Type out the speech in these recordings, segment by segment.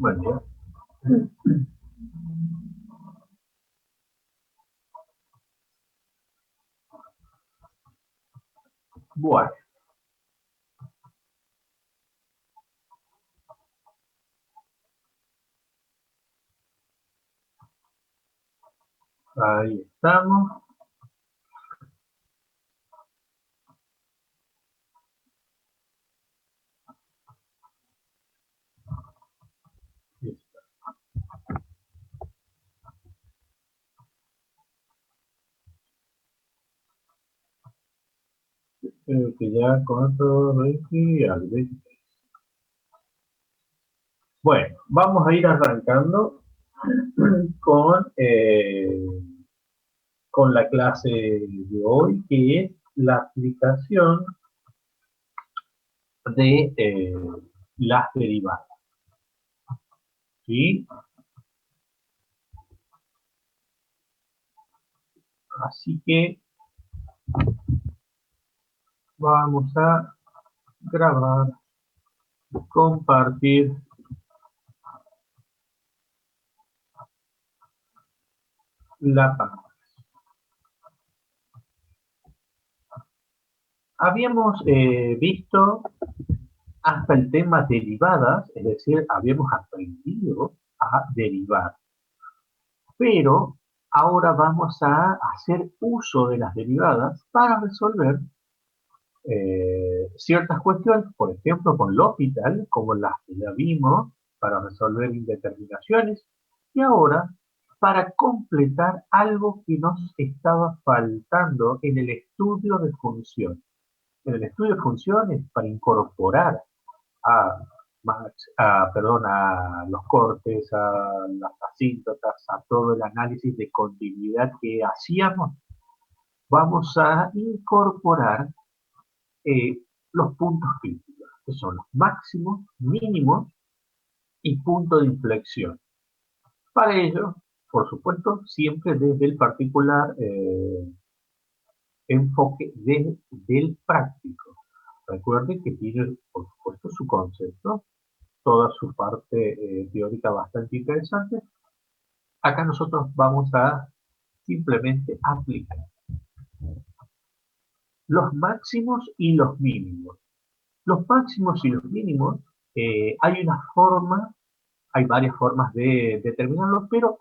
Buen día. Bueno, ahí estamos. Creo que ya con esto Ricky al 23. Bueno, vamos a ir arrancando con, eh, con la clase de hoy, que es la aplicación de las derivadas. ¿Sí? Así que vamos a grabar, compartir la pantalla. Habíamos visto hasta el tema derivadas, es decir, habíamos aprendido a derivar, pero ahora vamos a hacer uso de las derivadas para resolver ciertas cuestiones, por ejemplo, con L'Hopital, como las que ya vimos, para resolver indeterminaciones, y ahora para completar algo que nos estaba faltando en el estudio de funciones. En el estudio de funciones, para incorporar a, perdón, a los cortes, a las asíntotas, a todo el análisis de continuidad que hacíamos, vamos a incorporar eh, los puntos críticos, que son los máximos, mínimos y punto de inflexión. Para ello, por supuesto, siempre desde el particular enfoque del práctico. Recuerden que tiene, por supuesto, su concepto, toda su parte teórica bastante interesante. Acá nosotros vamos a simplemente aplicar los máximos y los mínimos. Los máximos y los mínimos, hay una forma, hay varias formas de determinarlos, pero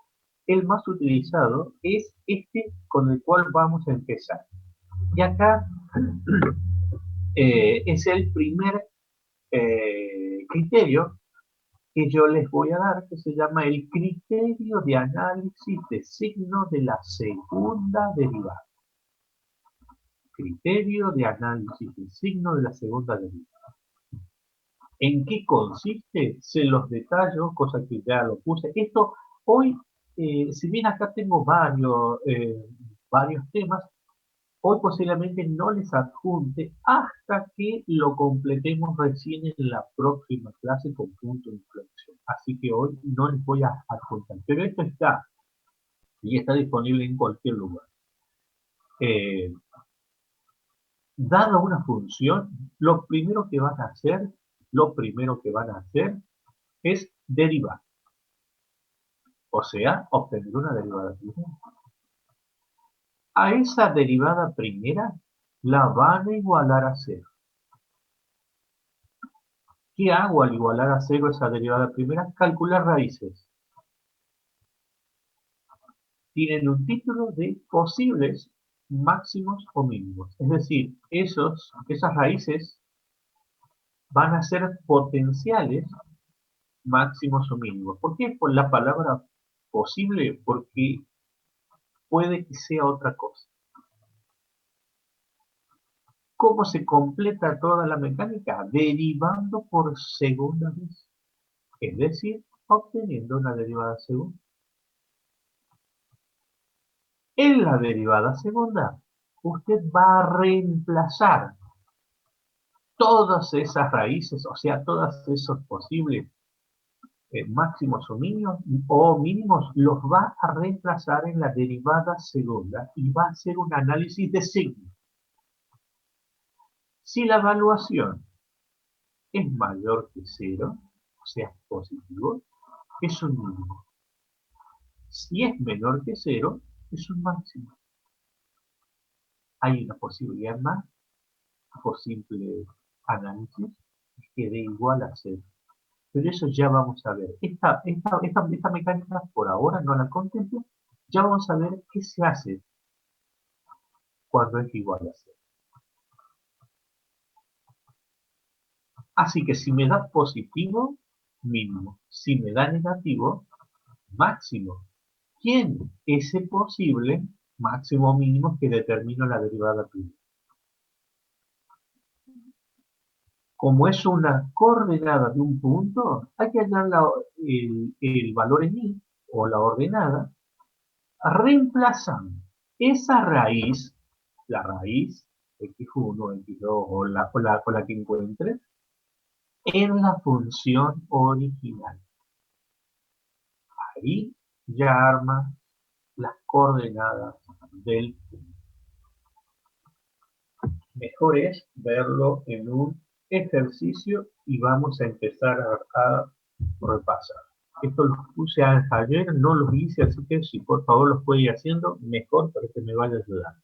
el más utilizado es este con el cual vamos a empezar. Y acá es el primer criterio que yo les voy a dar, que se llama el criterio de análisis de signo de la segunda derivada. Criterio de análisis de signo de la segunda derivada. ¿En qué consiste? Se los detallo, cosa que ya lo puse. Esto hoy, si bien acá tengo varios temas, hoy posiblemente no les adjunte hasta que lo completemos recién en la próxima clase con punto de inflexión. Así que hoy no les voy a adjuntar. Pero esto está y está disponible en cualquier lugar. Eh, Dada una función, lo primero que van a hacer es derivar, o sea, obtener una derivada primera. A esa derivada primera la van a igualar a cero. ¿Qué hago al igualar a cero esa derivada primera? Calcular raíces. Tienen un título de posibles máximos o mínimos. Es decir, esas raíces van a ser potenciales máximos o mínimos. ¿Por qué? Por la palabra posible, porque puede que sea otra cosa. ¿Cómo se completa toda la mecánica? Derivando por segunda vez. Es decir, obteniendo una derivada segunda. En la derivada segunda, usted va a reemplazar todas esas raíces, o sea, todos esos posibles máximos o mínimos, los va a reemplazar en la derivada segunda y va a hacer un análisis de signo. Si la evaluación es mayor que cero, o sea, positivo, es un mínimo. Si es menor que cero, es un máximo. Hay una posibilidad más, por simple análisis, es que dé igual a cero. Pero eso ya vamos a ver. Esta mecánica por ahora no la contemplo. Ya vamos a ver qué se hace cuando es igual a cero. Así que si me da positivo, mínimo. Si me da negativo, máximo. ¿Quién? Ese posible máximo o mínimo que determino la derivada primera. Como es una coordenada de un punto, hay que hallar el valor en i, o la ordenada, reemplazando esa raíz, la raíz x1, x2 o la que encuentre, en la función original. Ahí ya arma las coordenadas del punto. Mejor es verlo en un ejercicio y vamos a empezar a repasar. Esto los puse ayer, no los hice, así que si por favor los puede ir haciendo, mejor para que me vaya ayudando.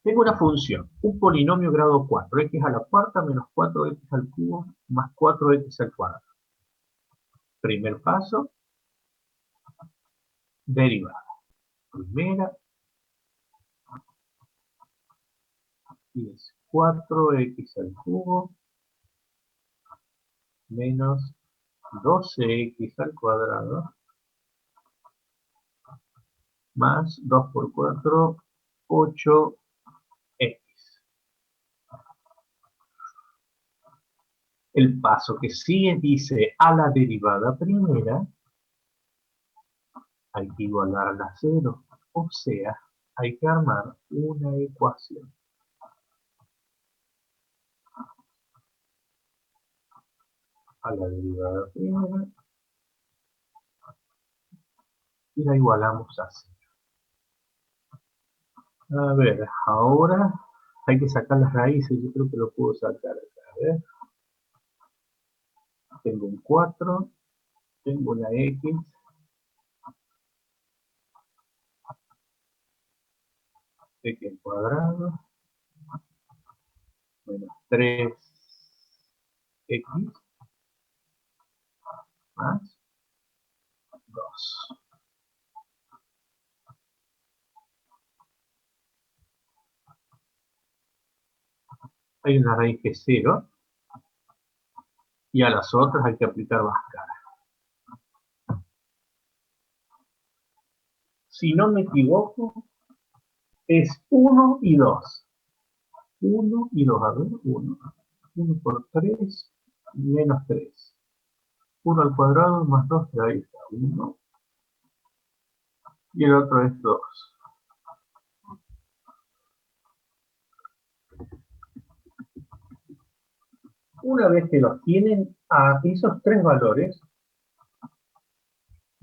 Tengo una función, un polinomio grado 4, x a la cuarta menos 4x al cubo más 4x al cuadrado. Primer paso, derivada. Primera es 4x al cubo menos 12x al cuadrado más 2 por 4, 8x. El paso que sigue dice a la derivada primera hay que igualarla a cero, o sea, hay que armar una ecuación. A la derivada primera y la igualamos a cero. A ver, ahora hay que sacar las raíces, yo creo que lo puedo sacar acá. A ver, tengo un 4, tengo una x, x al cuadrado, menos 3x más 2. Hay una raíz que es 0 y a las otras hay que aplicar Bhaskara. Si no me equivoco, es 1 y 2. 1 y 2, a ver, 1. 1 por 3, menos 3. 1 al cuadrado más 2, ahí está, 1. Y el otro es 2. Una vez que los tienen, a esos tres valores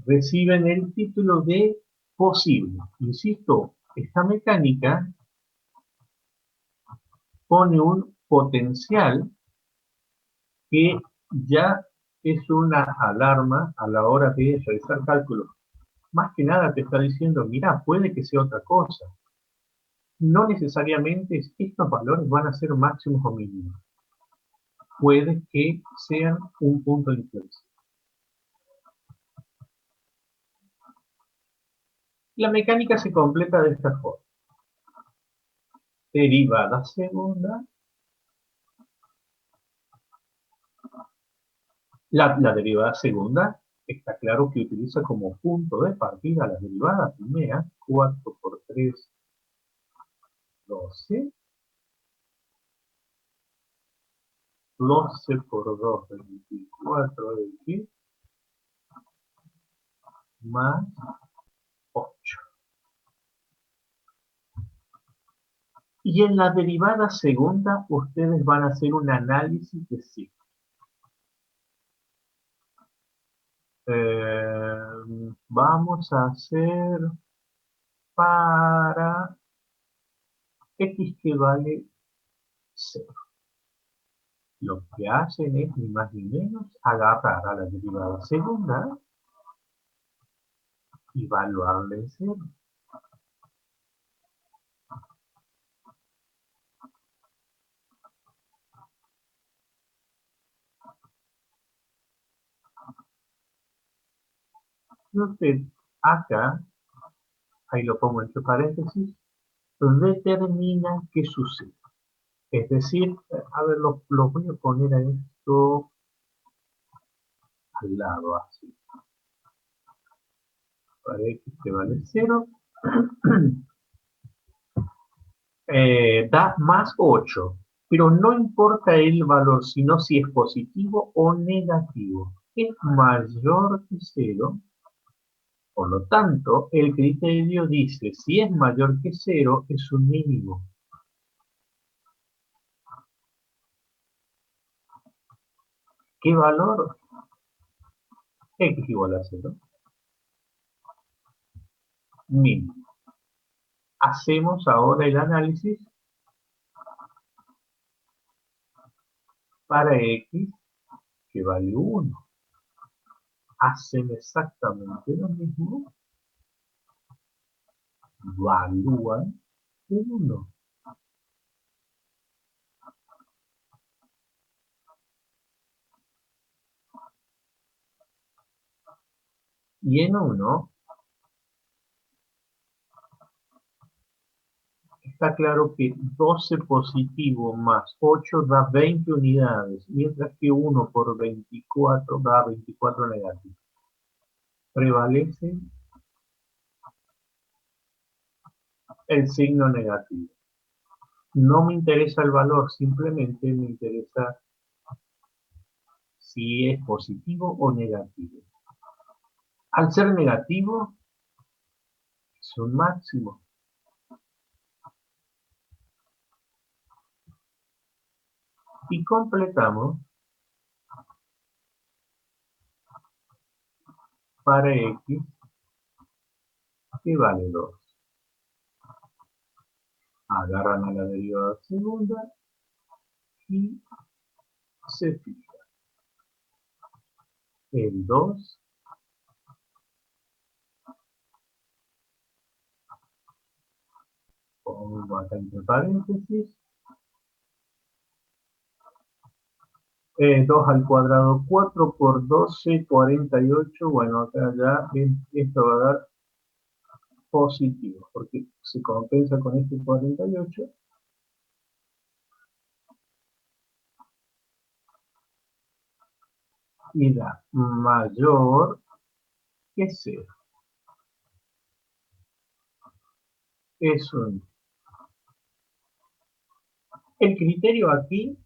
reciben el título de posible. Insisto, esta mecánica pone un potencial que ya es una alarma a la hora de realizar cálculos. Más que nada te está diciendo, mira, puede que sea otra cosa. No necesariamente estos valores van a ser máximos o mínimos. Puede que sean un punto de inflexión. La mecánica se completa de esta forma. Derivada segunda. La derivada segunda está claro que utiliza como punto de partida la derivada primera, 4 por 3, 12. 12 por 2, 24x más 8. Y en la derivada segunda, ustedes van a hacer un análisis de sí. Vamos a hacer para x que vale 0. Lo que hacen es ni más ni menos agarrar a la derivada segunda y evaluarla en cero. Y usted acá, ahí lo pongo entre paréntesis, determina qué sucede. Es decir, a ver, lo voy a poner a esto al lado, así. Para x que vale 0, da más 8. Pero no importa el valor, sino si es positivo o negativo. Es mayor que 0. Por lo tanto, el criterio dice, si es mayor que 0, es un mínimo. ¿Qué valor? X igual a 0. Mínimo. Hacemos ahora el análisis para X que vale 1. Hacen exactamente lo mismo, evalúan el 1. Y en 1 está claro que 12 positivo más 8 da 20 unidades, mientras que 1 por 24 da 24 negativos. Prevalece el signo negativo. No me interesa el valor, simplemente me interesa si es positivo o negativo. Al ser negativo, es un máximo. Y completamos para X que vale 2. Agarran a la derivada segunda y se fija. El 2, pongo acá entre paréntesis, 2 al cuadrado, 4 por 12, 48. Bueno, acá ya esto va a dar positivo, porque se compensa con este 48 y da mayor que 0. Es un... El criterio aquí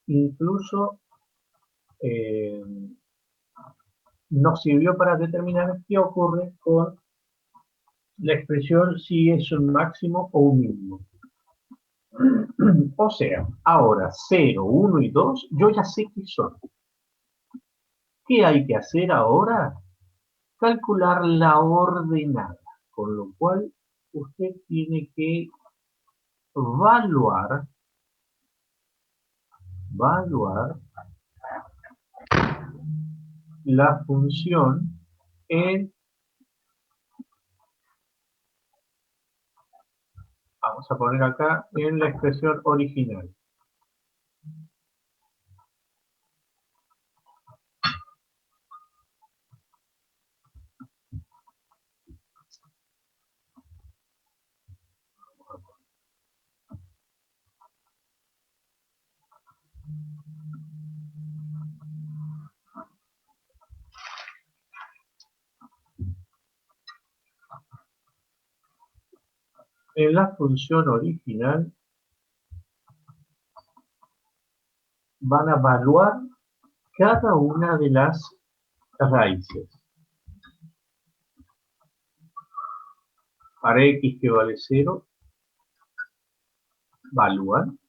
incluso eh, nos sirvió para determinar qué ocurre con la expresión si es un máximo o un mínimo. O sea, ahora 0, 1 y 2, yo ya sé qué son. ¿Qué hay que hacer ahora? Calcular la ordenada, con lo cual usted tiene que evaluar la función en, vamos a poner acá, en la expresión original. En la función original van a evaluar cada una de las raíces. Para x que vale 0, evalúan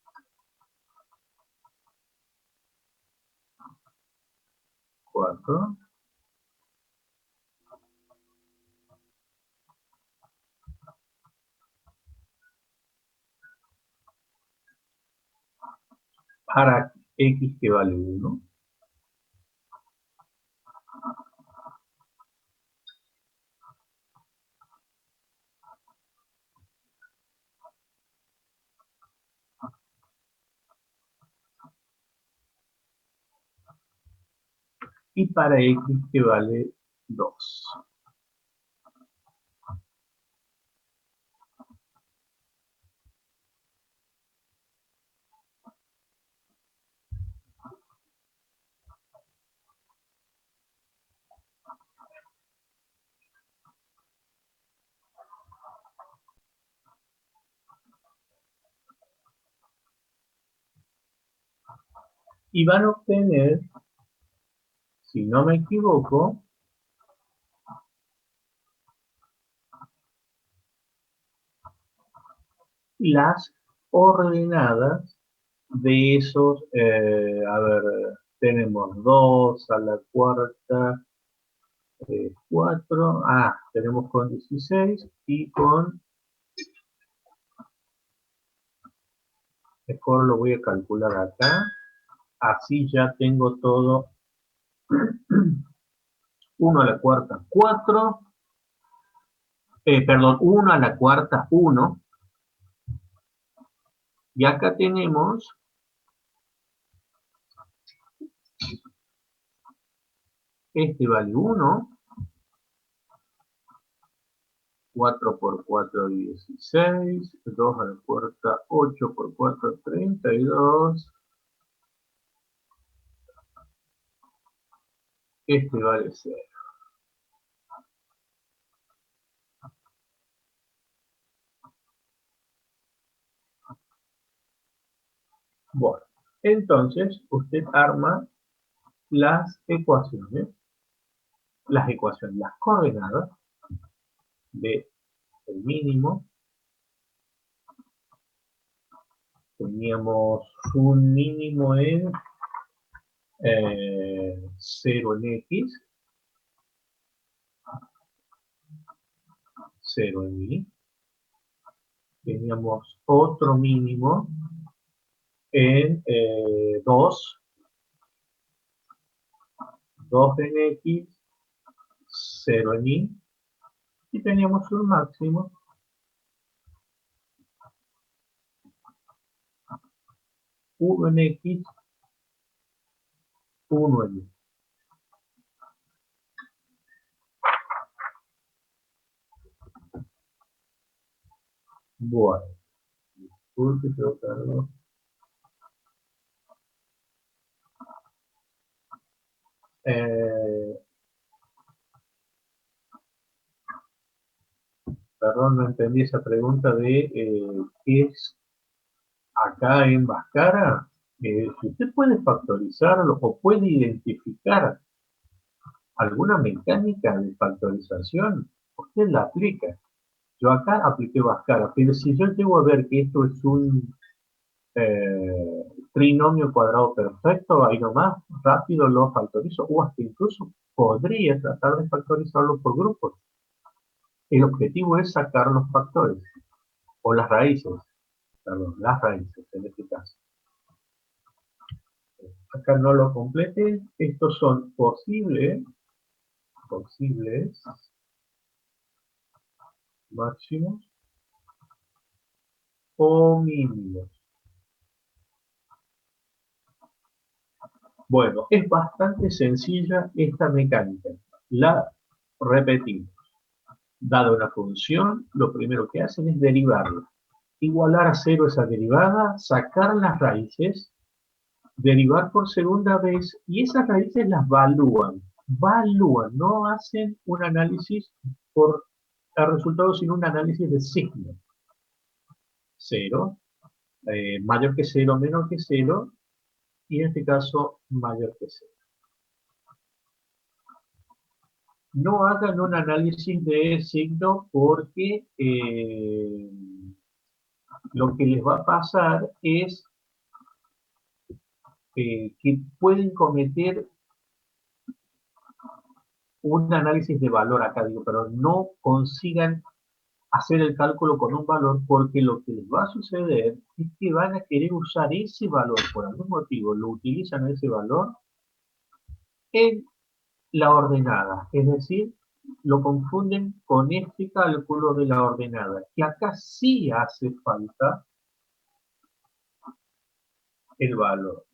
4. Para X que vale 1. Y para X que vale 2. Y van a obtener, si no me equivoco, las ordenadas de esos, a ver, tenemos 2 a la cuarta, 4, tenemos con 16 y con, mejor lo voy a calcular acá, así ya tengo todo, 1 a la cuarta, 4, perdón, 1 a la cuarta, 1, y acá tenemos, este vale 1, 4 por 4, 16, 2 a la cuarta, 8 por 4, 32, este vale 0. Bueno, entonces usted arma las coordenadas de el mínimo. Teníamos un mínimo en 0 en X, 0 en Y. Teníamos otro mínimo en 2, 2 en X, 0 en Y. Y teníamos un máximo 1 en X, 1 en Y. Bueno, disculpe, creo que algo. Eh, Perdón, no entendí esa pregunta de qué es acá en Bhaskara. Si usted puede factorizarlo o puede identificar alguna mecánica de factorización, usted la aplica. Yo acá apliqué Bhaskara, pero si yo llego a ver que esto es un trinomio cuadrado perfecto, ahí nomás, rápido lo factorizo, o hasta incluso podría tratar de factorizarlo por grupos. El objetivo es sacar los factores, o las raíces, perdón, las raíces en este caso. Acá no lo complete, estos son posibles máximos o mínimos. Bueno, es bastante sencilla esta mecánica. La repetimos. Dada una función, lo primero que hacen es derivarla. Igualar a cero esa derivada, sacar las raíces, derivar por segunda vez y esas raíces las valúan. Valúan, no hacen un análisis por el resultado, sino un análisis de signo. 0, mayor que 0, menor que 0, y en este caso mayor que 0. No hagan un análisis de signo porque lo que les va a pasar es que pueden cometer un análisis de valor acá, digo, pero no consigan hacer el cálculo con un valor, porque lo que les va a suceder es que van a querer usar ese valor por algún motivo, lo utilizan ese valor en la ordenada, es decir, lo confunden con este cálculo de la ordenada, que acá sí hace falta el valor.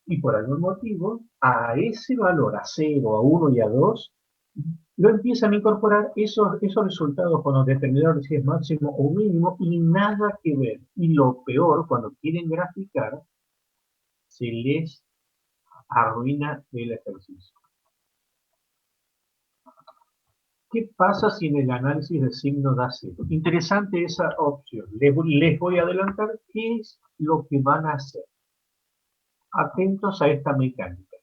Y por algún motivo, a ese valor, a 0, a 1 y a 2, lo empiezan a incorporar esos resultados con los determinadores si es máximo o mínimo y nada que ver. Y lo peor, cuando quieren graficar, se les arruina el ejercicio. ¿Qué pasa si en el análisis de signo da 0? Interesante esa opción. Les voy a adelantar qué es lo que van a hacer. Atentos a esta mecánica.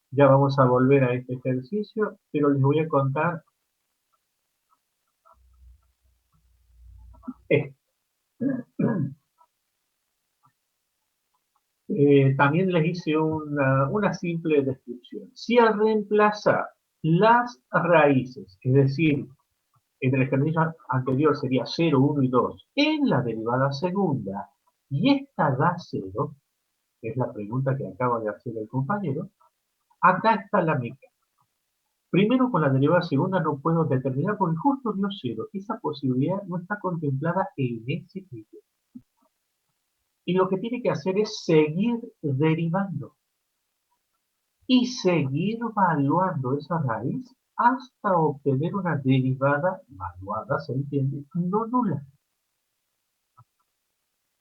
Ya vamos a volver a este ejercicio, pero les voy a contar esto. También les hice una simple descripción. Si al reemplazar las raíces, es decir, en el ejercicio anterior sería 0, 1 y 2, en la derivada segunda, y esta da 0, que es la pregunta que acaba de hacer el compañero, acá está la mecánica. Primero, con la derivada segunda no puedo determinar porque justo dio 0. Esa posibilidad no está contemplada en ese criterio. Y lo que tiene que hacer es seguir derivando y seguir valuando esa raíz hasta obtener una derivada valuada, ¿se entiende? No nula.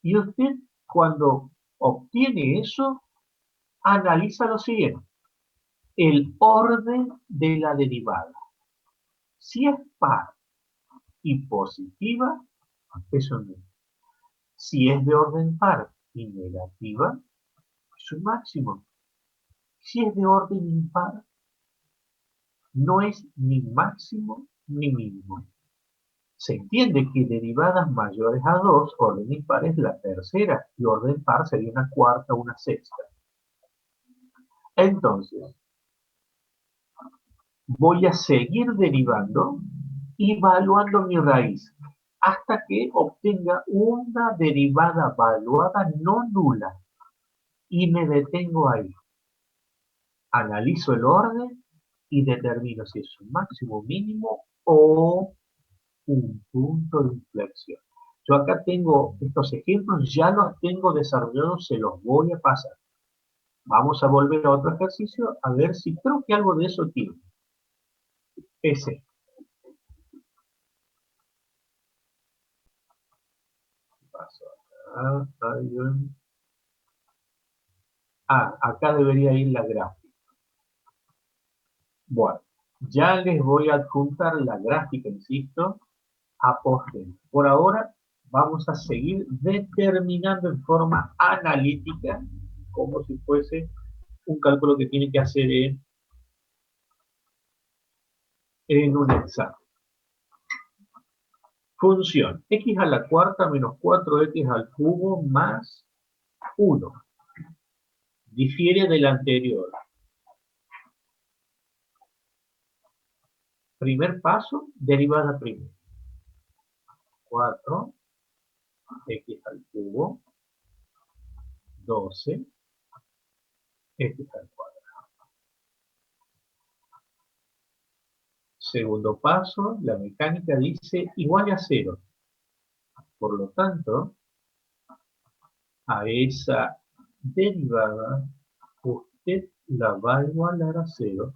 Y usted, cuando obtiene eso, analiza lo siguiente: el orden de la derivada. Si es par y positiva, eso no. Si es de orden par y negativa, es un máximo. Si es de orden impar, no es ni máximo ni mínimo. Se entiende que derivadas mayores a 2, orden impar es la tercera, y orden par sería una cuarta o una sexta. Entonces, voy a seguir derivando y evaluando mi raíz hasta que obtenga una derivada valuada no nula y me detengo ahí. Analizo el orden y determino si es un máximo, mínimo o un punto de inflexión. Yo acá tengo estos ejemplos, ya los tengo desarrollados, se los voy a pasar. Vamos a volver a otro ejercicio a ver si creo que algo de eso tiene. Ese. Paso acá, acá debería ir la gráfica. Bueno, ya les voy a adjuntar la gráfica, insisto, a posteriori. Por ahora vamos a seguir determinando en forma analítica, como si fuese un cálculo que tiene que hacer en un examen. Función x a la cuarta menos 4x al cubo más 1. Difiere del anterior. Primer paso, derivada primera. 4 x al cubo 12 x al cuadrado. Segundo paso, la mecánica dice igual a 0. Por lo tanto, a esa derivada usted la va a igualar a 0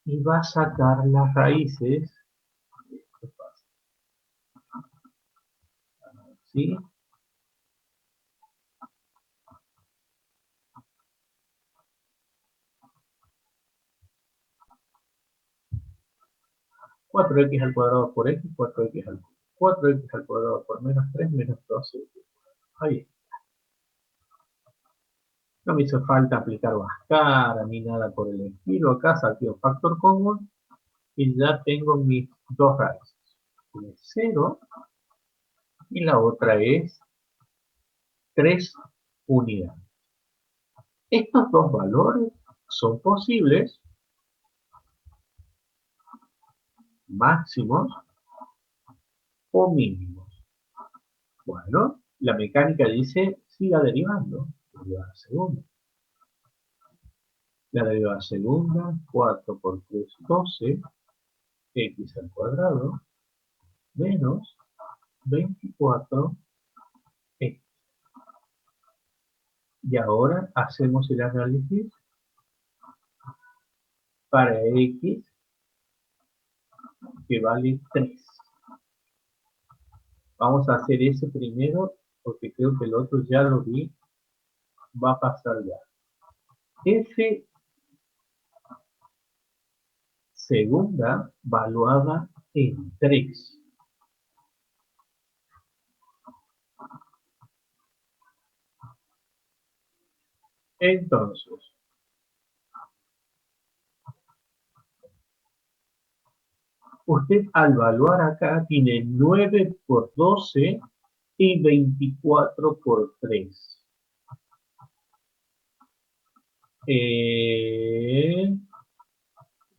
y va a sacar las raíces. ¿Sí? 4x al cuadrado por x, 4x al cubo. 4x al cuadrado por menos 3, menos 12. Ahí está. No me hizo falta aplicar Bhaskara ni nada por el estilo. Acá saqué un factor común y ya tengo mis dos raíces. Una es 0 y la otra es 3 unidades. Estos dos valores son posibles, máximos o mínimos. Bueno, la mecánica dice, siga derivando. Derivada segunda. La derivada segunda, 4 por 3, 12, x al cuadrado, menos 24, x. Y ahora hacemos el análisis para x que vale 3. Vamos a hacer ese primero porque creo que el otro ya lo vi, va a pasar ya. F segunda valuada en 3. Entonces, usted al evaluar acá tiene 9 por 12 y 24 por 3.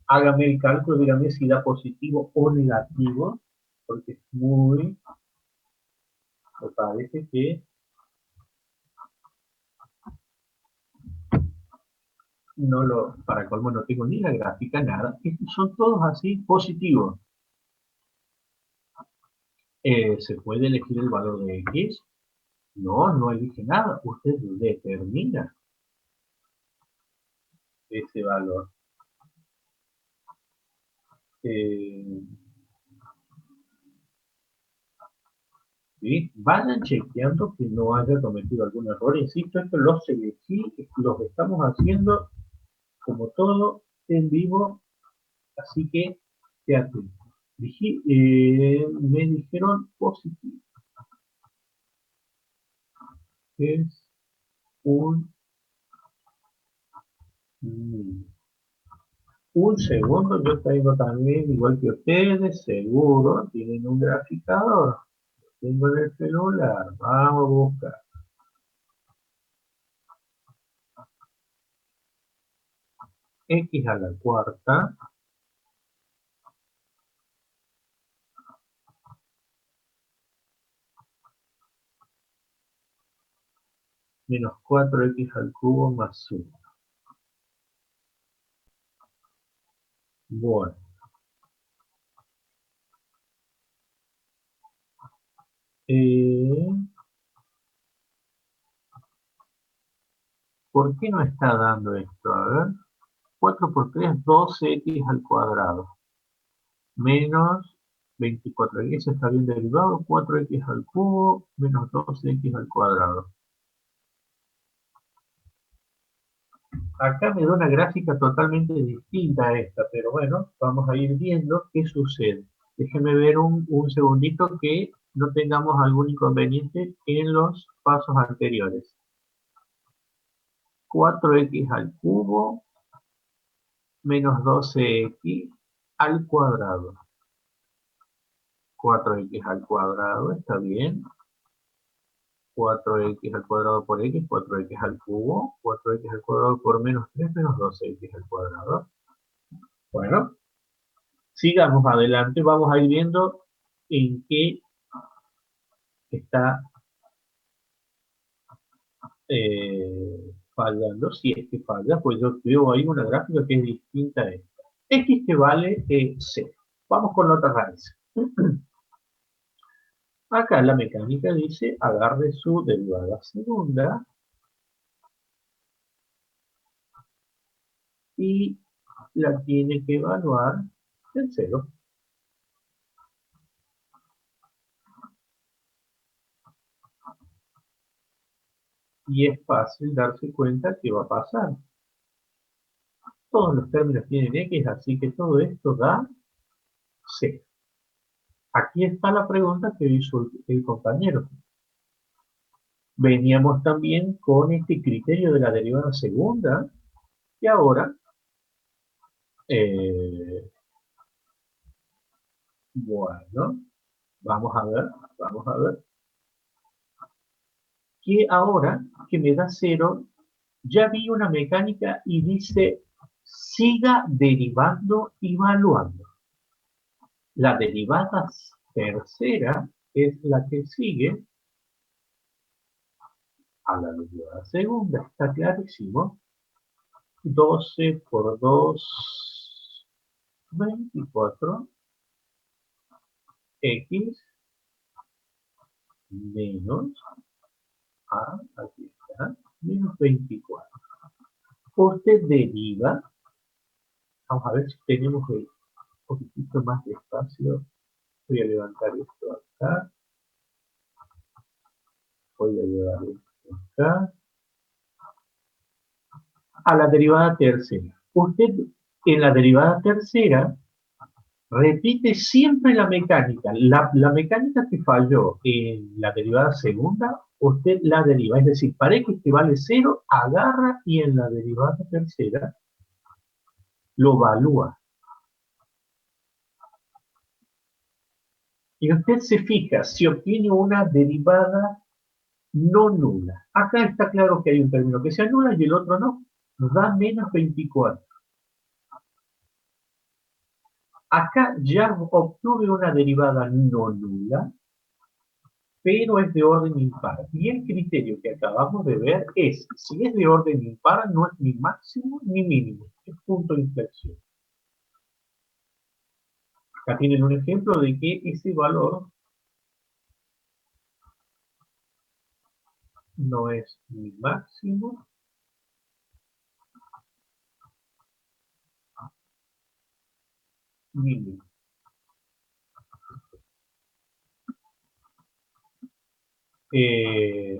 Hágame el cálculo, dígame si da positivo o negativo, porque es muy, me parece que no lo, para colmo no tengo ni la gráfica, nada. Estos son todos así positivos. ¿Se puede elegir el valor de X? No, no elige nada. Usted determina ese valor. Eh, ¿Sí? Vayan chequeando que no haya cometido algún error. Insisto, esto los elegí, los estamos haciendo como todo en vivo, así que quédate. Me dijeron positivo. Es un, un segundo, yo tengo también, igual que ustedes, seguro, tienen un graficador. Tengo en el celular, vamos a buscar. X a la cuarta menos 4x al cubo más 1. Bueno, ¿por qué no está dando esto? A ver, 4 por 3, 12x al cuadrado, menos 24, eso está bien derivado, 4x al cubo, menos 12x al cuadrado. Acá me da una gráfica totalmente distinta a esta, pero bueno, vamos a ir viendo qué sucede. Déjenme ver un segundito que no tengamos algún inconveniente en los pasos anteriores. 4x al cubo menos 12x al cuadrado. 4x al cuadrado, está bien. 4x al cuadrado por x, 4x al cubo. 4x al cuadrado por menos 3, menos 12x al cuadrado. Bueno, sigamos adelante. Vamos a ir viendo en qué está fallando. Si es que falla, pues yo veo ahí una gráfica que es distinta a esta. X que vale 0. Vamos con la otra raíz. Acá la mecánica dice, agarre su derivada segunda y la tiene que evaluar en 0. Y es fácil darse cuenta que va a pasar. Todos los términos tienen X, así que todo esto da 0. Aquí está la pregunta que hizo el compañero. Veníamos también con este criterio de la derivada segunda y ahora, bueno, vamos a ver, vamos a ver. que ahora que me da 0, ya vi una mecánica y dice siga derivando y evaluando. La derivada tercera es la que sigue a la derivada segunda. Está clarísimo. 12 por 2, 24, x menos a, aquí está, menos 24. Usted deriva, vamos a ver si tenemos un poquitito más de espacio. Voy a levantar esto acá, voy a llevar esto acá, a la derivada tercera. Usted en la derivada tercera repite siempre la mecánica. La mecánica que falló en la derivada segunda, usted la deriva. Es decir, para x que vale 0, agarra y en la derivada tercera lo evalúa. Y usted se fija si obtiene una derivada no nula. Acá está claro que hay un término que se anula y el otro no. Nos da menos 24. Acá ya obtuve una derivada no nula, pero es de orden impar. Y el criterio que acabamos de ver es, si es de orden impar, no es ni máximo ni mínimo, es punto de inflexión. Acá tienen un ejemplo de que ese valor no es ni máximo ni mínimo.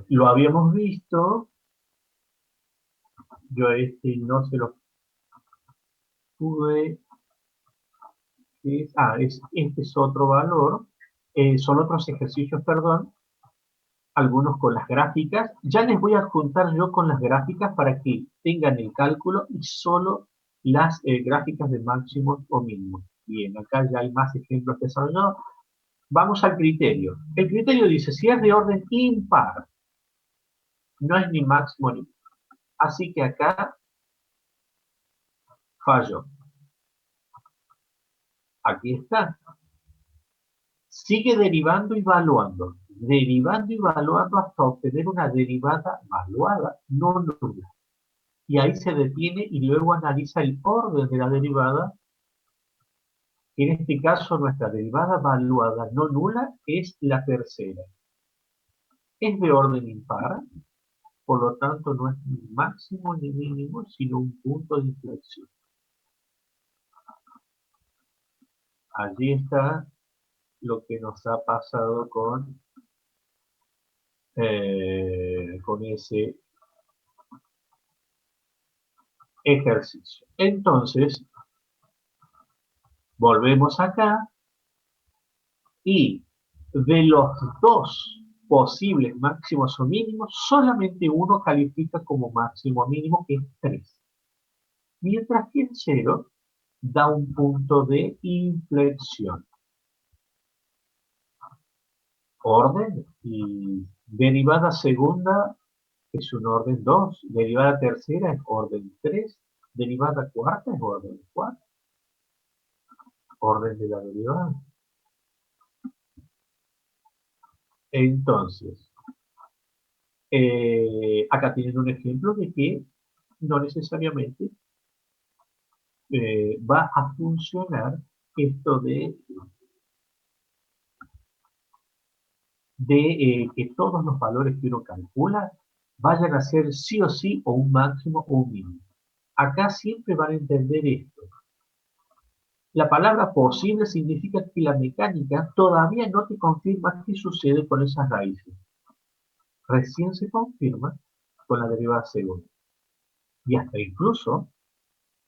Lo habíamos visto, yo no se lo pude, este es otro valor, son otros ejercicios, perdón, algunos con las gráficas. Ya les voy a juntar yo con las gráficas para que tengan el cálculo y solo las gráficas de máximos o mínimos. Bien, acá ya hay más ejemplos desarrollados. Vamos al criterio. El criterio dice, si es de orden impar, no es ni máximo ni mínimo. Así que acá falló. Aquí está. Sigue derivando y evaluando hasta obtener una derivada evaluada no nula. Y ahí se detiene y luego analiza el orden de la derivada. En este caso, nuestra derivada evaluada no nula es la tercera. Es de orden impar, por lo tanto no es ni máximo ni mínimo, sino un punto de inflexión. Allí está lo que nos ha pasado con ese ejercicio. Entonces, volvemos acá y de los dos posibles máximos o mínimos, solamente uno califica como máximo o mínimo, que es 3. Mientras que el 0 da un punto de inflexión. Orden y derivada segunda es un orden 2, derivada tercera es orden 3, derivada cuarta es orden 4, orden de la derivada. Entonces, acá tienen un ejemplo de que no necesariamente va a funcionar esto de que todos los valores que uno calcula vayan a ser sí o sí o un máximo o un mínimo. Acá siempre van a entender esto. La palabra posible significa que la mecánica todavía no te confirma qué sucede con esas raíces. Recién se confirma con la derivada segunda. Y hasta incluso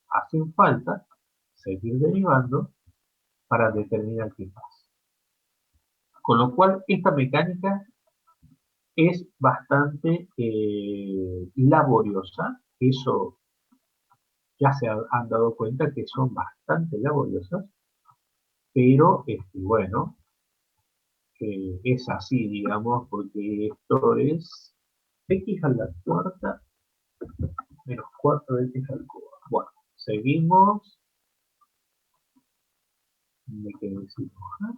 hacen falta seguir derivando para determinar qué pasa. Con lo cual, esta mecánica es bastante laboriosa. Eso ya se han dado cuenta que son bastante laboriosas, pero bueno, es así, digamos, porque esto es X a la cuarta menos 4x al cubo. Bueno, seguimos. Me quedé sin hojas.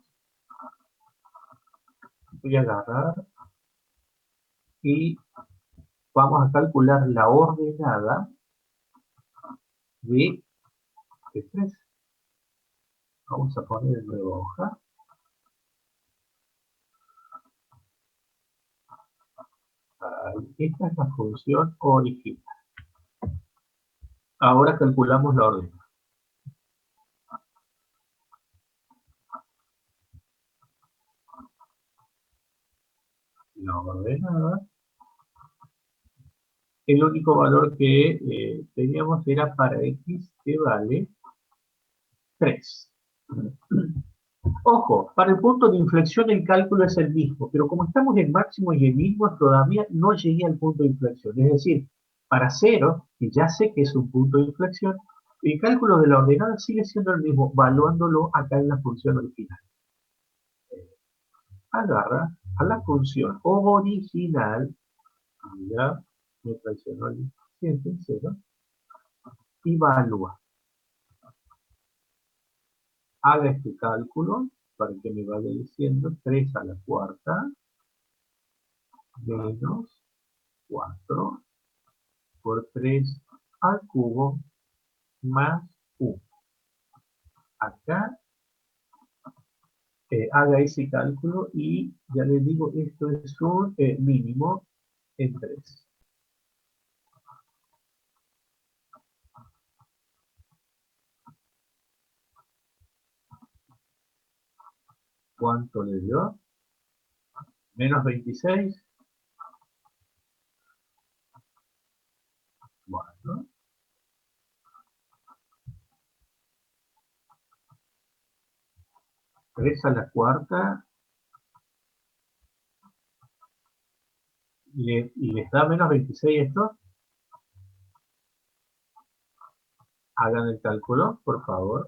Voy a agarrar y vamos a calcular la ordenada de 3. Vamos a poner de nuevo hoja. Esta es la función original. Ahora calculamos la ordenada. La ordenada, el único valor que teníamos era para x que vale 3. Ojo, para el punto de inflexión el cálculo es el mismo, pero como estamos en máximo y en mínimo, todavía no llegué al punto de inflexión. Es decir, para 0, que ya sé que es un punto de inflexión, el cálculo de la ordenada sigue siendo el mismo, evaluándolo acá en la función original. Agarra a la función original, ya me traicionó el coeficiente en 0, evalúa. Haga este cálculo para que me vaya diciendo 3 a la cuarta menos 4 por 3 al cubo más 1. Acá haga ese cálculo y ya les digo, esto es un mínimo en 3. ¿Cuánto le dio? Menos 26. Bueno, 3 a la cuarta y les da menos 26 esto. Hagan el cálculo, por favor.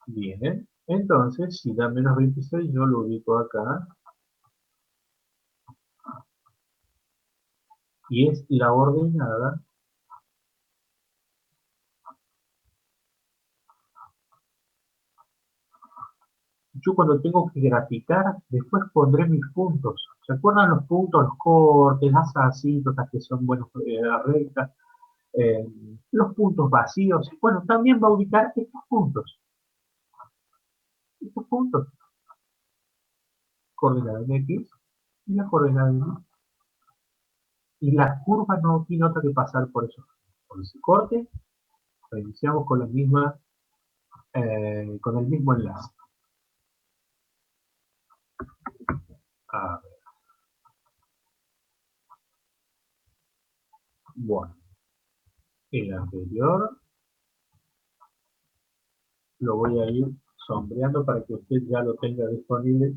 Bien. Entonces, si da menos 26, yo lo ubico acá. Y es la ordenada. Yo cuando tengo que graficar, después pondré mis puntos. ¿Se acuerdan los puntos, los cortes, las asíntotas que son, bueno, rectas? eh, los puntos vacíos? Bueno, también va a ubicar estos puntos. Estos puntos. Coordenada en X y la coordenada en Y. Y la curva no tiene otra que pasar por eso. Por ese corte, reiniciamos con la misma, con el mismo enlace. A ver, bueno, el anterior lo voy a ir sombreando para que usted ya lo tenga disponible.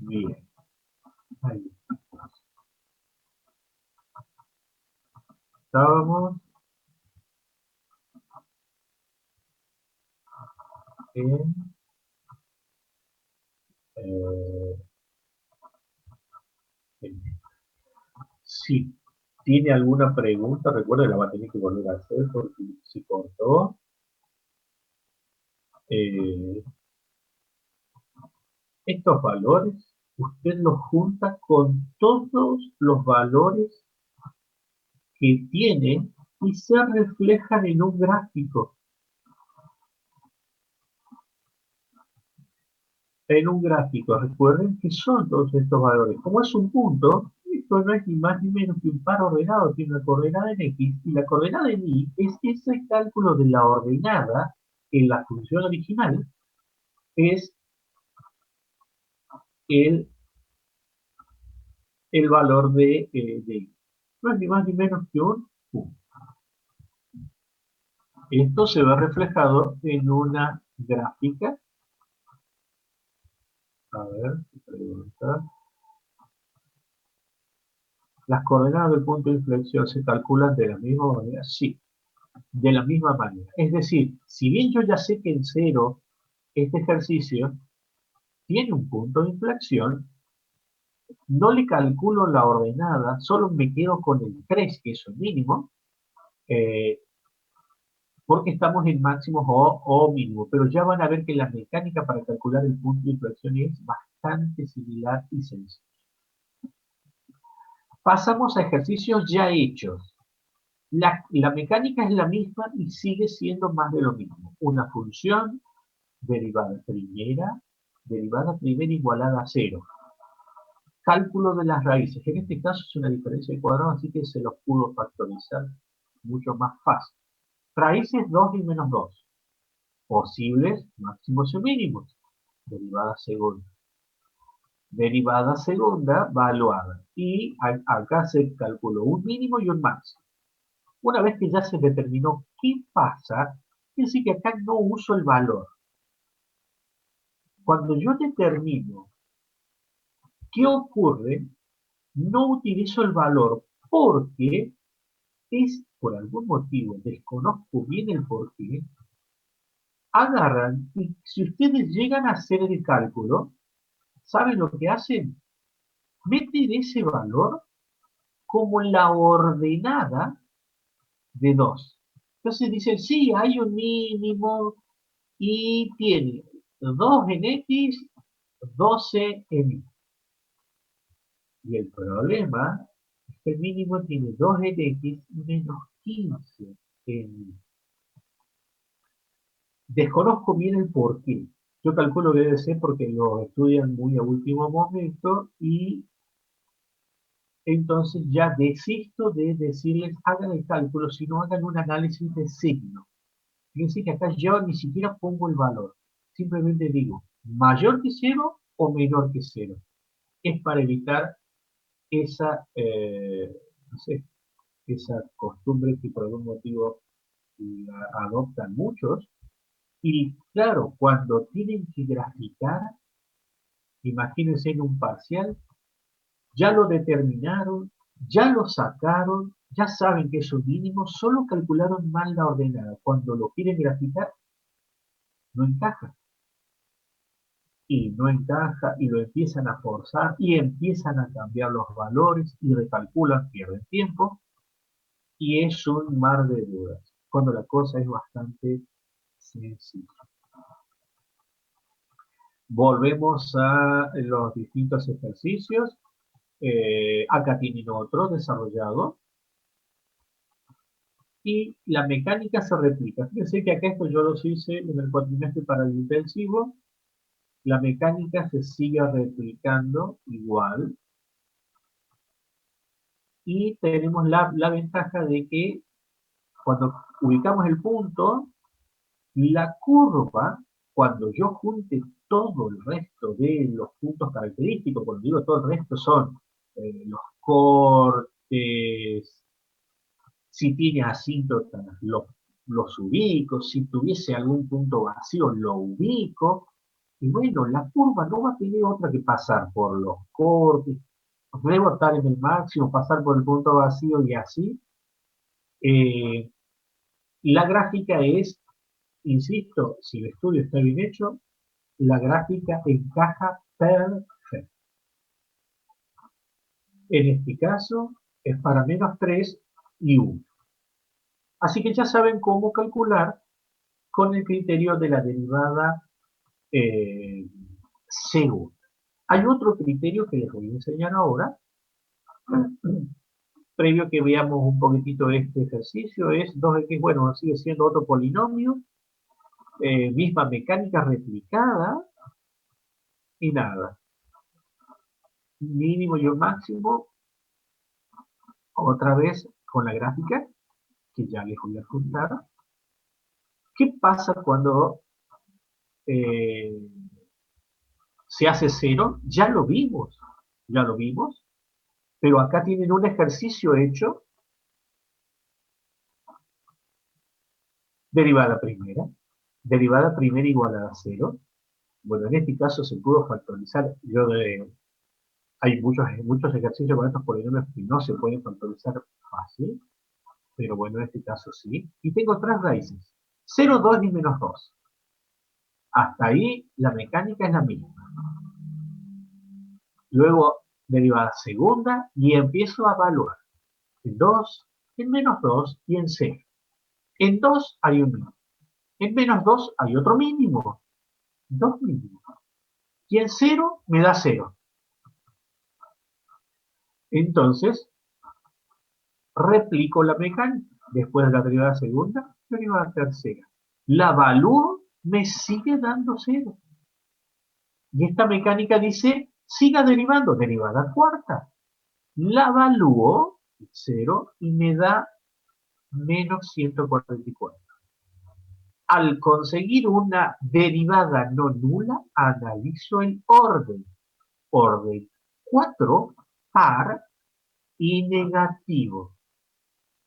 Bien, ahí estábamos en... eh, si tiene alguna pregunta, recuerde, la va a tener que volver a hacer porque se cortó. Eh, Estos valores usted los junta con todos los valores que tienen y se reflejan en un gráfico. En un gráfico, recuerden que son todos estos valores. Como es un punto, esto no es ni más ni menos que un par ordenado, tiene una coordenada en X, y la coordenada en Y es ese cálculo de la ordenada en la función original, es el, el valor de Y. No es ni más ni menos que un punto. Esto se ve reflejado en una gráfica. A ver, pregunta. ¿Las coordenadas del punto de inflexión se calculan de la misma manera? Sí, de la misma manera. Es decir, si bien yo ya sé que en cero este ejercicio tiene un punto de inflexión, no le calculo la ordenada, solo me quedo con el 3, que es el mínimo, eh, porque estamos en máximos o mínimo, pero ya van a ver que la mecánica para calcular el punto de inflexión es bastante similar y sencilla. Pasamos a ejercicios ya hechos. La mecánica es la misma y sigue siendo más de lo mismo. Una función derivada primera igualada a cero. Cálculo de las raíces. En este caso es una diferencia de cuadrado, así que se los pudo factorizar mucho más fácil. Raíces 2 y menos 2. Posibles máximos y mínimos. Derivada segunda. Derivada segunda valuada. Y acá se calculó un mínimo y un máximo. Una vez que ya se determinó qué pasa, es decir que acá no uso el valor. Cuando yo determino qué ocurre, no utilizo el valor porque es por algún motivo, desconozco bien el porqué, agarran y si ustedes llegan a hacer el cálculo, ¿saben lo que hacen? Meten ese valor como la ordenada de 2. Entonces dicen, sí, hay un mínimo y tiene 2 en X, 12 en Y. Y el problema es que el mínimo tiene 2 en X menos 15 en Y. Desconozco bien el porqué. Yo calculo que debe ser porque lo estudian muy a último momento y entonces ya desisto de decirles hagan el cálculo, sino hagan un análisis de signo. Fíjense que acá yo ni siquiera pongo el valor. Simplemente digo mayor que cero o menor que cero. Es para evitar esa, no sé, esa costumbre que por algún motivo la adoptan muchos. Y claro, cuando tienen que graficar, imagínense en un parcial, ya lo determinaron, ya lo sacaron, ya saben que es un mínimo, solo calcularon mal la ordenada. Cuando lo quieren graficar, no encaja. Y no encaja y lo empiezan a forzar y empiezan a cambiar los valores y recalculan, pierden tiempo y es un mar de dudas, cuando la cosa es bastante sencilla. Volvemos a los distintos ejercicios. Acá tienen otro desarrollado. Y la mecánica se replica. Fíjense que acá esto yo los hice en el cuatrimestre para el intensivo. La mecánica se sigue replicando igual. Y tenemos la ventaja de que cuando ubicamos el punto, la curva, cuando yo junte todo el resto de los puntos característicos, cuando digo todo el resto son los cortes, si tiene asíntotas, los ubico, si tuviese algún punto vacío, lo ubico, y bueno, la curva no va a tener otra que pasar por los cortes, rebotar en el máximo, pasar por el punto vacío y así. Eh, la gráfica es, insisto, si el estudio está bien hecho, la gráfica encaja perfecto. En este caso es para menos 3 y 1. Así que ya saben cómo calcular con el criterio de la derivada segunda. Hay otro criterio que les voy a enseñar ahora, previo que veamos un poquitito este ejercicio, es 2x, bueno, sigue siendo otro polinomio, misma mecánica replicada y nada. Mínimo y un máximo, otra vez con la gráfica, que ya les voy a contar. ¿Qué pasa cuando eh, se hace cero? Ya lo vimos, pero acá tienen un ejercicio hecho, derivada primera igual a cero. Bueno, en este caso se pudo factorizar. Hay muchos ejercicios con estos polinomios que no se pueden factorizar fácil, pero bueno, en este caso sí. Y tengo tres raíces, 0, 2 y menos 2. Hasta ahí la mecánica es la misma. Luego derivada segunda y empiezo a evaluar en 2, en menos 2 y en 0. En 2 hay un mínimo. En menos 2 hay otro mínimo. Dos mínimos. Y en 0 me da 0. Entonces, replico la mecánica. Después de la derivada segunda, derivada tercera. La evalúo, me sigue dando 0. Y esta mecánica dice, siga derivando, derivada cuarta. La evalúo, 0, y me da menos 144. Al conseguir una derivada no nula, analizo el orden. Orden 4, par y negativo.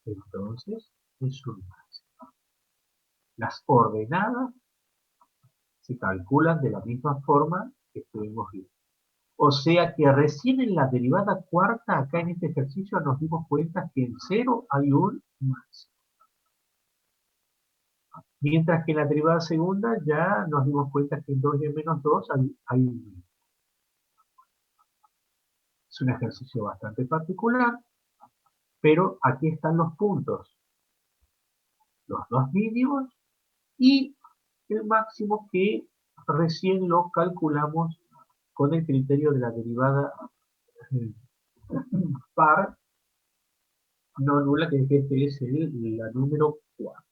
Entonces, es un máximo. Las ordenadas se calculan de la misma forma que estuvimos viendo. O sea que recién en la derivada cuarta, acá en este ejercicio, nos dimos cuenta que en 0 hay un máximo. Mientras que en la derivada segunda ya nos dimos cuenta que en 2 y en menos 2 hay un mínimo. Es un ejercicio bastante particular, pero aquí están los puntos. Los dos mínimos y el máximo que recién lo calculamos con el criterio de la derivada par no nula, que este es la número 4.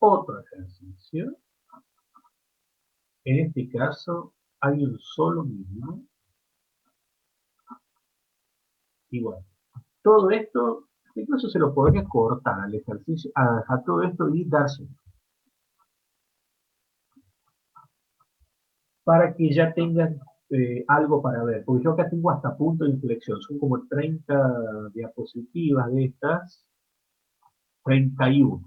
Otro ejercicio. En este caso hay un solo mínimo. Y bueno, todo esto, incluso se lo podría cortar al ejercicio, a todo esto y darse para que ya tengan algo para ver. Porque yo acá tengo hasta punto de inflexión. Son como 30 diapositivas de estas. 31.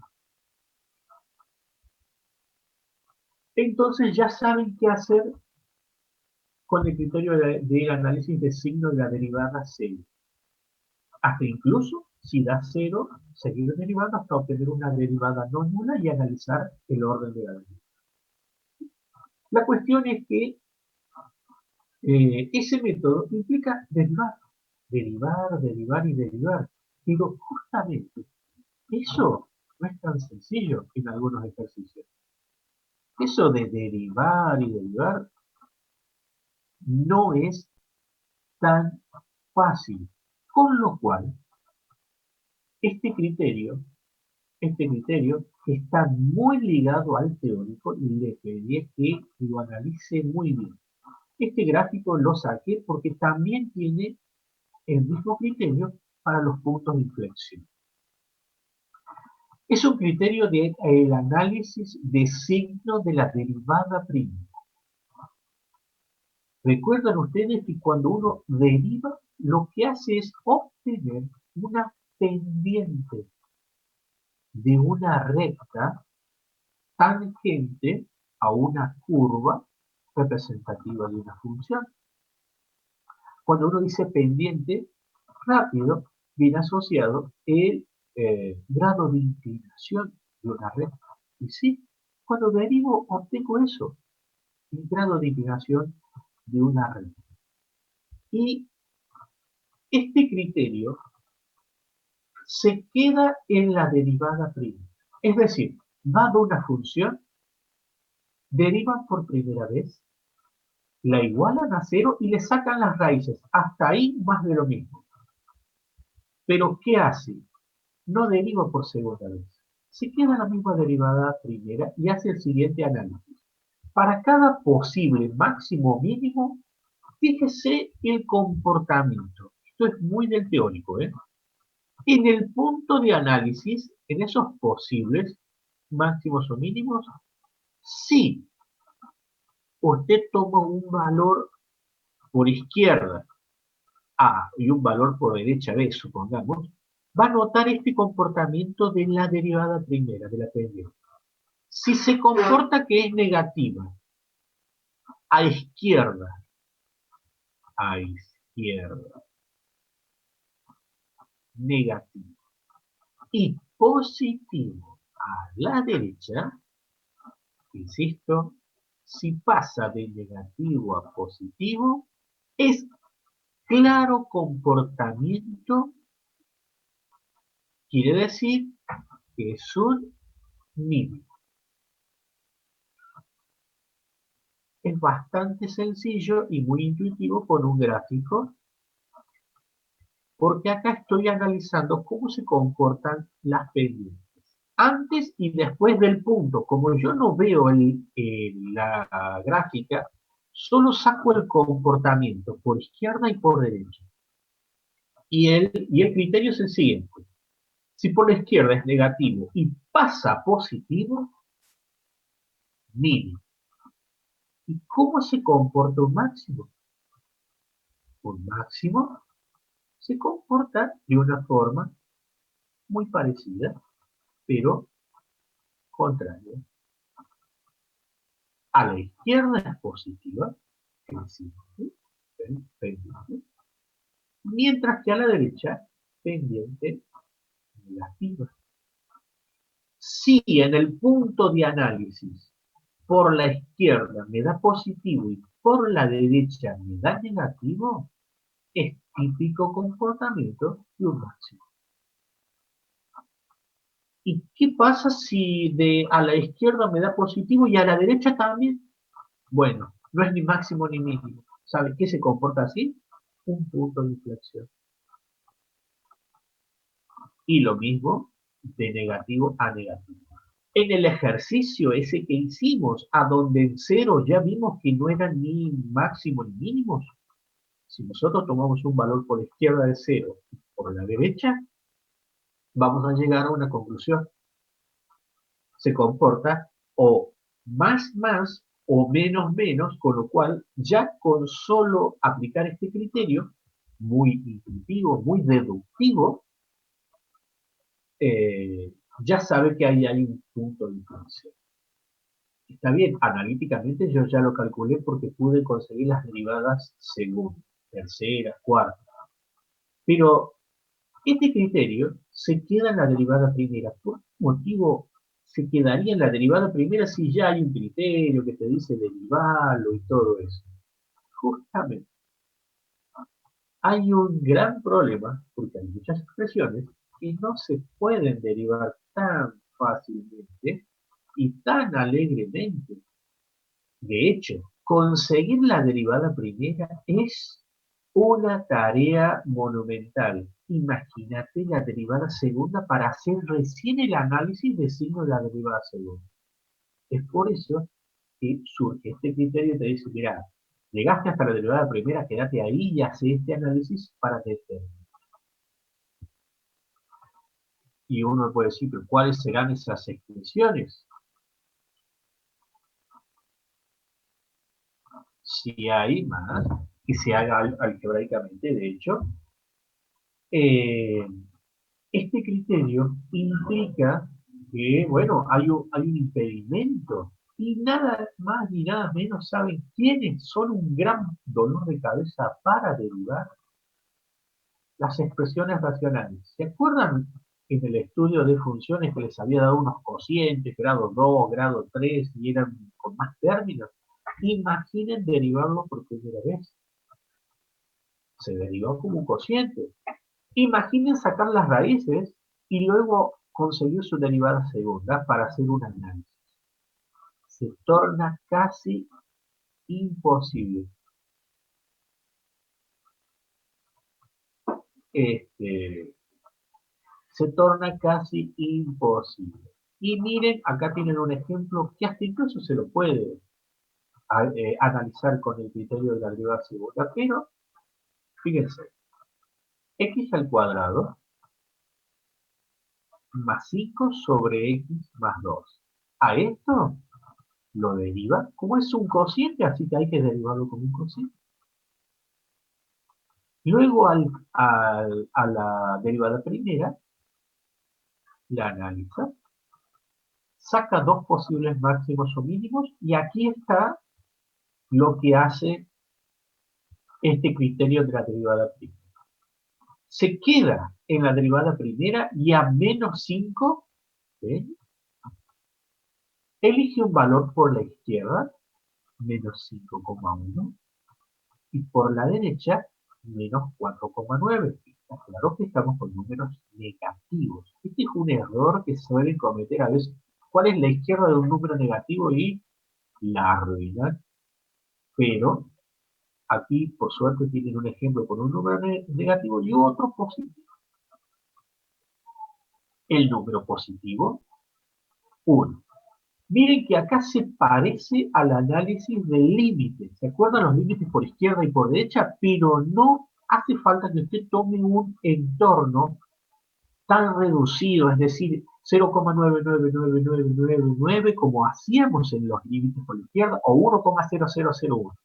Entonces ya saben qué hacer con el criterio del análisis de signo de la derivada cero. Hasta incluso, si da cero, seguir derivando hasta obtener una derivada no nula y analizar el orden de la derivada. La cuestión es que ese método implica derivar, derivar y derivar. Pero justamente eso no es tan sencillo en algunos ejercicios. Eso de derivar y derivar no es tan fácil. Con lo cual, este criterio, este criterio está muy ligado al teórico y le pedí que lo analice muy bien. Este gráfico lo saqué porque también tiene el mismo criterio para los puntos de inflexión. Es un criterio del análisis de signo de la derivada prima. Recuerdan ustedes que cuando uno deriva, lo que hace es obtener una pendiente de una recta tangente a una curva representativa de una función. Cuando uno dice pendiente, rápido viene asociado el grado de inclinación de una recta. Y sí, cuando derivo obtengo eso, el grado de inclinación de una recta. Y este criterio se queda en la derivada prima. Es decir, dado una función, derivan por primera vez, la igualan a cero y le sacan las raíces. Hasta ahí más de lo mismo. Pero ¿qué hace? No deriva por segunda vez. Se queda la misma derivada primera y hace el siguiente análisis. Para cada posible máximo o mínimo, fíjese el comportamiento. Esto es muy del teórico, ¿eh? En el punto de análisis, en esos posibles máximos o mínimos, si usted toma un valor por izquierda A y un valor por derecha B, supongamos, va a notar este comportamiento de la derivada primera, de la pendiente. Si se comporta que es negativa, a izquierda, a izquierda, negativo, y positivo a la derecha, insisto, si pasa de negativo a positivo, es claro comportamiento, quiere decir que es un mínimo. Es bastante sencillo y muy intuitivo con un gráfico, porque acá estoy analizando cómo se comportan las pendientes antes y después del punto. Como yo no veo la gráfica, solo saco el comportamiento por izquierda y por derecha. Y el criterio es el siguiente. Si por la izquierda es negativo y pasa positivo, mínimo. ¿Y cómo se comporta un máximo? Un máximo se comporta de una forma muy parecida, pero contraria. A la izquierda es positiva, creciente, pendiente, mientras que a la derecha, pendiente, negativa. Si en el punto de análisis por la izquierda me da positivo y por la derecha me da negativo, es típico comportamiento de un máximo. ¿Y qué pasa si a la izquierda me da positivo y a la derecha también? Bueno, no es ni máximo ni mínimo. ¿Sabe qué se comporta así? Un punto de inflexión. Y lo mismo de negativo a negativo. En el ejercicio ese que hicimos, a donde en cero ya vimos que no eran ni máximo ni mínimos, si nosotros tomamos un valor por la izquierda de cero y por la derecha, vamos a llegar a una conclusión. Se comporta o más o menos, con lo cual ya con solo aplicar este criterio, muy intuitivo, muy deductivo, ya sabe que ahí hay un punto de inflexión. Está bien, analíticamente yo ya lo calculé porque pude conseguir las derivadas segunda, tercera, cuarta. Pero este criterio se queda en la derivada primera. ¿Por qué motivo se quedaría en la derivada primera si ya hay un criterio que te dice derivarlo y todo eso? Justamente, hay un gran problema porque hay muchas expresiones que no se pueden derivar tan fácilmente y tan alegremente. De hecho, conseguir la derivada primera es una tarea monumental. Imagínate la derivada segunda para hacer recién el análisis de signo de la derivada segunda. Es por eso que surge este criterio y te dice, mira, llegaste hasta la derivada primera, quédate ahí y hace este análisis para determinar. Y uno puede decir, pero ¿cuáles serán esas expresiones? Si hay más, que se haga algebraicamente, de hecho, eh, este criterio implica que, bueno, hay un impedimento y nada más ni nada menos saben quiénes son un gran dolor de cabeza para derivar las expresiones racionales. ¿Se acuerdan en el estudio de funciones que les había dado unos cocientes, grado 2, grado 3 y eran con más términos? Imaginen derivarlo por primera vez. Se derivó como un cociente. Imaginen sacar las raíces y luego conseguir su derivada segunda para hacer un análisis. se torna casi imposible. Se torna casi imposible. Y miren, acá tienen un ejemplo que hasta incluso se lo puede analizar con el criterio de la derivada segunda, pero fíjense, x al cuadrado más 5 sobre x más 2. A esto lo deriva, como es un cociente, así que hay que derivarlo como un cociente. Luego a la derivada primera, la analiza, saca dos posibles máximos o mínimos, y aquí está lo que hace este criterio de la derivada primera. Se queda en la derivada primera y a menos 5, ¿ven? Elige un valor por la izquierda, menos 5,1, y por la derecha, menos 4,9. Está claro que estamos con números negativos. Este es un error que suelen cometer a veces. ¿Cuál es la izquierda de un número negativo? Y la arruinan. Pero aquí, por suerte, tienen un ejemplo con un número negativo y otro positivo. El número positivo, 1. Miren que acá se parece al análisis del límite. ¿Se acuerdan los límites por izquierda y por derecha? Pero no hace falta que usted tome un entorno tan reducido, es decir, 0,99999 como hacíamos en los límites por la izquierda, o 1,0001.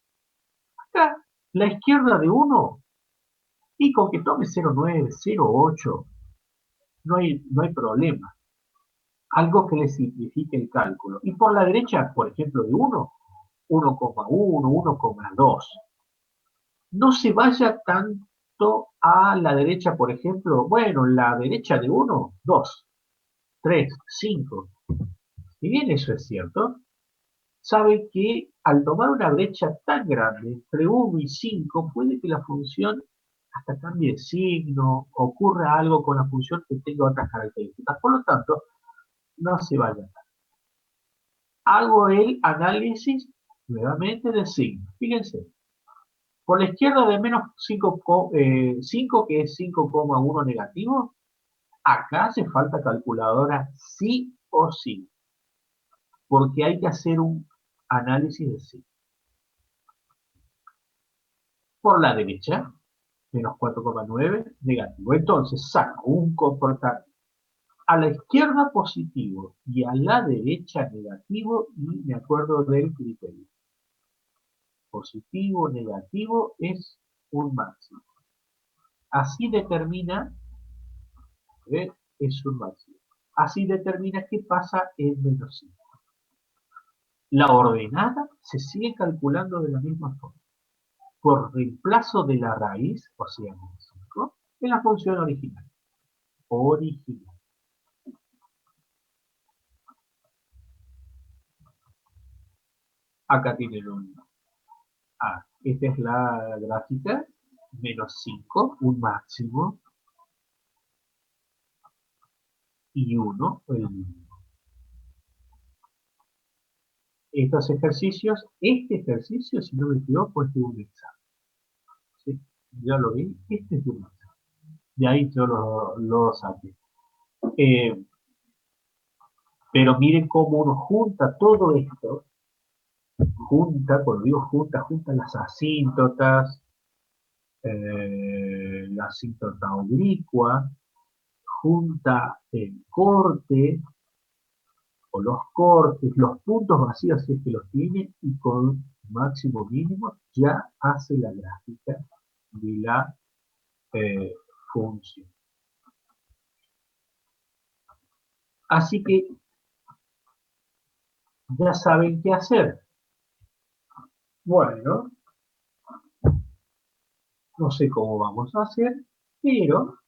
Acá, la izquierda de 1, y con que tome 0,9, 0,8, no hay problema. Algo que le simplifique el cálculo. Y por la derecha, por ejemplo, de 1, 1,1, 1,2. No se vaya tanto a la derecha, por ejemplo, bueno, la derecha de 1, 2, 3, 5. Si bien eso es cierto, sabe que al tomar una brecha tan grande entre 1 y 5, puede que la función hasta cambie de signo, ocurra algo con la función que tenga otras características. Por lo tanto, no se vaya. Hago el análisis nuevamente de signo. Fíjense, por la izquierda de menos 5, 5 que es 5,1 negativo, acá hace falta calculadora sí o sí, porque hay que hacer un análisis de signo. Por la derecha, menos 4,9 negativo. Entonces saco un comportamiento a la izquierda positivo y a la derecha negativo, y me acuerdo del criterio. Positivo, negativo es un máximo. Así determina, es un máximo. Así determina qué pasa en menos 5. La ordenada se sigue calculando de la misma forma. Por reemplazo de la raíz, o sea, menos 5, en la función original. Acá tienen un... esta es la gráfica. Menos 5, un máximo. Y 1, el mínimo. Estos ejercicios, este ejercicio, si no me equivoco, es de un examen. ¿Sí? Ya lo vi, este es de un examen. De ahí yo lo saqué. Pero miren cómo uno junta todo esto, cuando digo junta las asíntotas, la asíntota oblicua, junta el corte, o los cortes, los puntos vacíos si es que los tiene, y con máximo mínimo ya hace la gráfica de la función. Así que ya saben qué hacer. Bueno, no sé cómo vamos a hacer, pero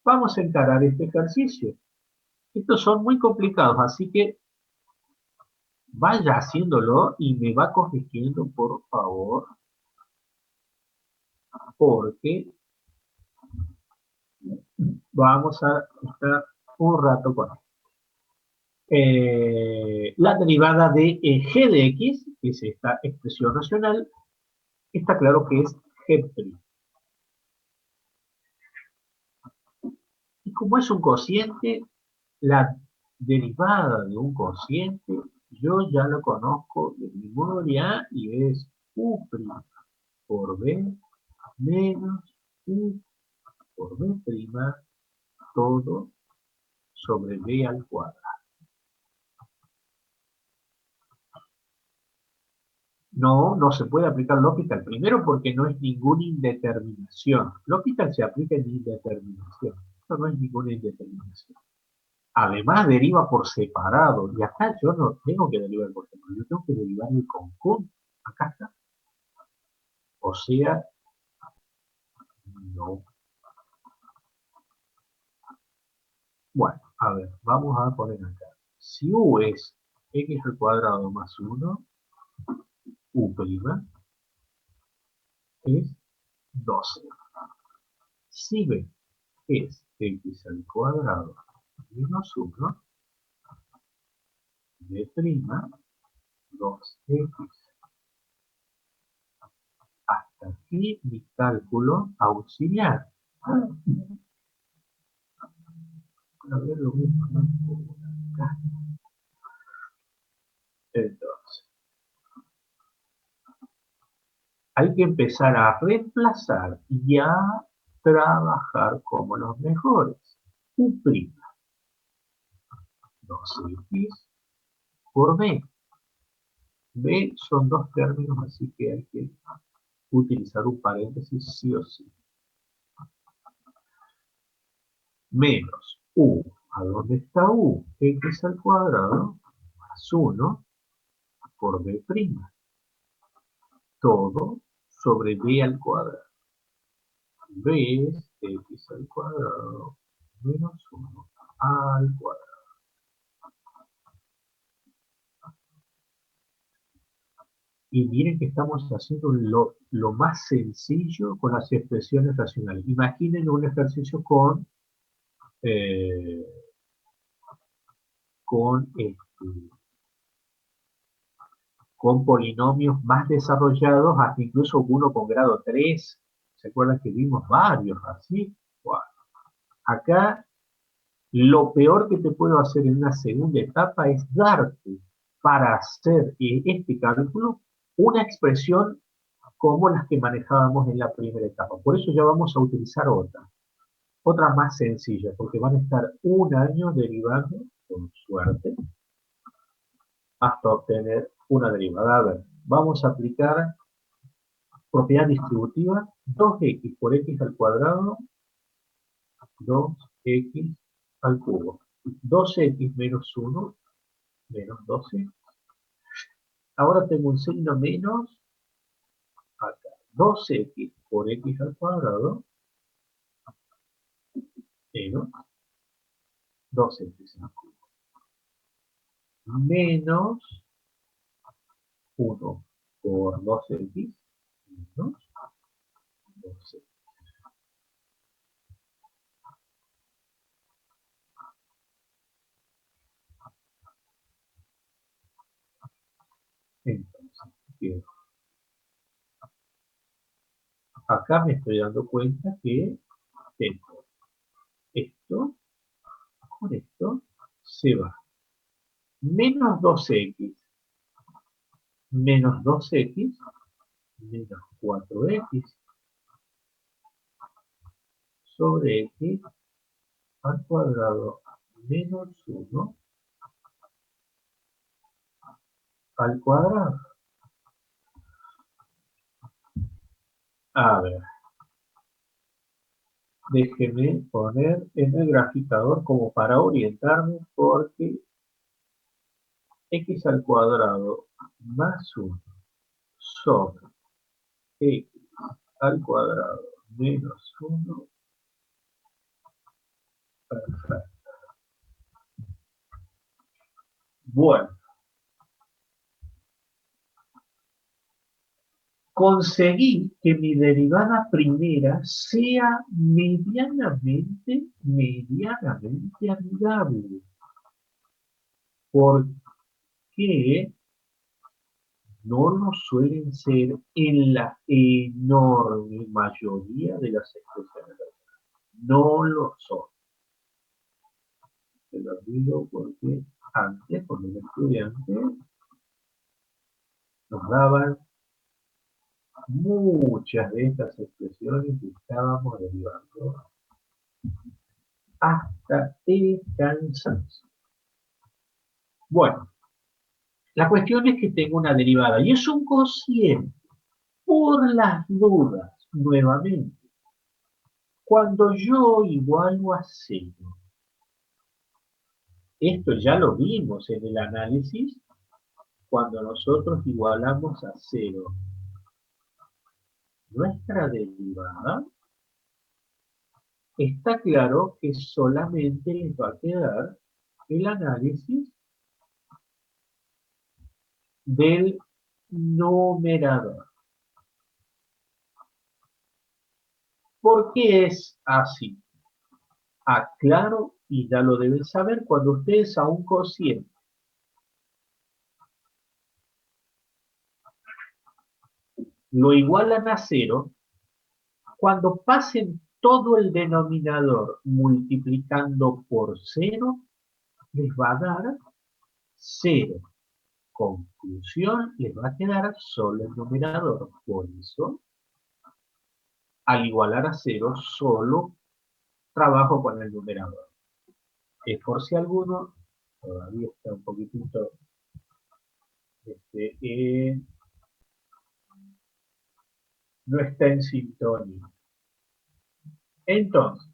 vamos a encarar este ejercicio. Estos son muy complicados, así que vaya haciéndolo y me va corrigiendo, por favor, porque vamos a estar un rato con esto. La derivada de g de x, que es esta expresión racional, está claro que es g'. Y como es un cociente, la derivada de un cociente, yo ya lo conozco de memoria y es u' por b menos u por b', todo sobre b al cuadrado. No, no se puede aplicar L'Hopital. Primero porque no es ninguna indeterminación. L'Hopital se aplica en indeterminación. Esto no es ninguna indeterminación. Además deriva por separado. Y acá yo no tengo que derivar por separado. Yo tengo que derivar el conjunto. Acá está. O sea, no. Bueno, a ver, vamos a poner acá. Si u es x al cuadrado más 1, u' es 12. Si b es x al cuadrado menos 1, b', 2x. Hasta aquí mi cálculo auxiliar. A ver, lo voy a poner por acá. Entonces, hay que empezar a reemplazar y a trabajar como los mejores. U', 2x por b. B son dos términos, así que hay que utilizar un paréntesis sí o sí. Menos u. ¿A dónde está u? X al cuadrado más 1 por b'. Todo sobre b al cuadrado. B es x al cuadrado menos 1 al cuadrado. Y miren que estamos haciendo lo más sencillo con las expresiones racionales. Imaginen un ejercicio eh, con, con polinomios más desarrollados, hasta incluso uno con grado 3. ¿Se acuerdan que vimos varios así? Bueno, acá lo peor que te puedo hacer en una segunda etapa es darte para hacer este cálculo una expresión como las que manejábamos en la primera etapa. Por eso ya vamos a utilizar otra más sencilla, porque van a estar un año derivando, con suerte, hasta obtener una derivada. A ver, vamos a aplicar propiedad distributiva, 2x por x al cuadrado, 2x al cubo. 2x menos 1, menos 12. Ahora tengo un signo menos acá. 2x por x al cuadrado, menos 2x al cubo. Menos 1 por 2x, menos 12. Entonces, acá me estoy dando cuenta que tengo esto con esto, se va. Menos 2x, menos 2x, menos 4x sobre x al cuadrado menos 1 al cuadrado. A ver, déjeme poner en el graficador como para orientarme, porque x al cuadrado más 1 sobre x al cuadrado menos 1. Perfecto. Bueno, conseguí que mi derivada primera sea medianamente amigable. ¿Por qué no lo suelen ser en la enorme mayoría de las expresiones? No lo son. Te lo digo porque antes, cuando era estudiante, nos daban muchas de estas expresiones que estábamos derivando hasta el cansancio. Bueno, la cuestión es que tengo una derivada y es un cociente. Por las dudas, nuevamente, cuando yo igualo a cero, esto ya lo vimos en el análisis, cuando nosotros igualamos a cero nuestra derivada, está claro que solamente les va a quedar el análisis del numerador. ¿Por qué es así? Aclaro, y ya lo deben saber, cuando ustedes a un cociente lo igualan a cero, cuando pasen todo el denominador multiplicando por cero, les va a dar cero. Conclusión, les va a quedar solo el numerador. Por eso, al igualar a cero, solo trabajo con el numerador. Es por si alguno todavía está un poquitito este, no está en sintonía. Entonces,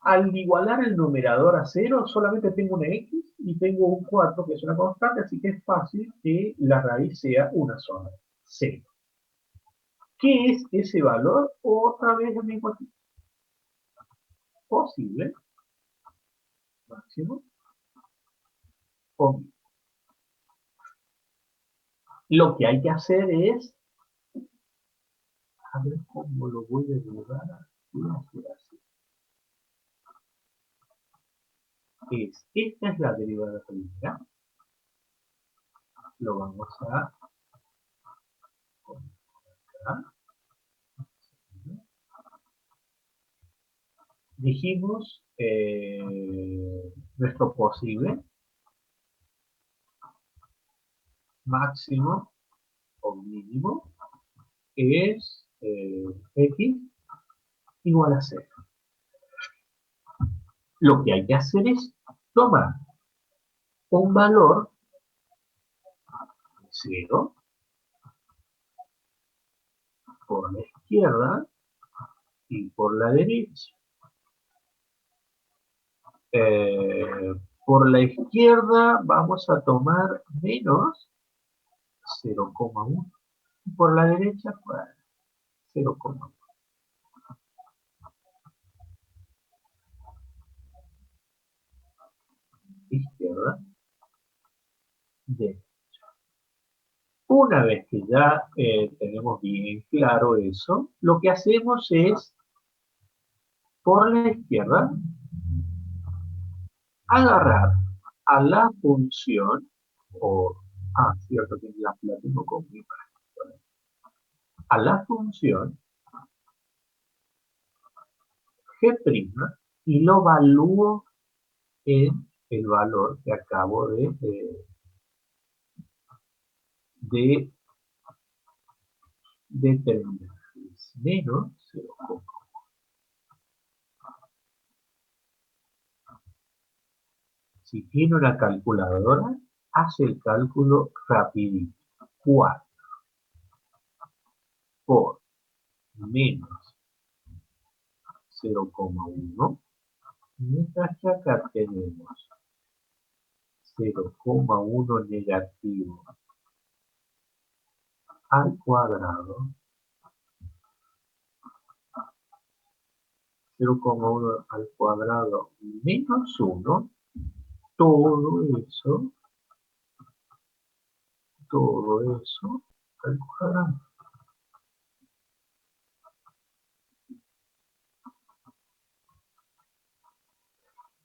al igualar el numerador a cero, solamente tengo una x y tengo un 4, que es una constante, así que es fácil que la raíz sea una sola, 0. ¿Qué es ese valor? Otra vez el mismo tipo. Posible, máximo, o mínimo. Lo que hay que hacer es, a ver cómo lo voy a llevar así. Esta es la derivada primera. Lo vamos a colocar. Dijimos nuestro posible, máximo o mínimo, es x igual a 0. Lo que hay que hacer es tomar un valor 0 por la izquierda y por la derecha. Por la izquierda vamos a tomar menos 0,1 y por la derecha pues, 0,1. Izquierda, derecha. Una vez que ya tenemos bien claro eso, lo que hacemos es, por la izquierda, agarrar a la función, cierto que la tengo conmigo, a la función g' y lo evalúo en el valor que acabo de determinar. Es menos 0,1. Si tiene una calculadora, hace el cálculo rapidito. 4 por menos 0,1, mientras que acá tenemos 0,1 negativo al cuadrado, 0,1 al cuadrado menos 1, todo eso al cuadrado.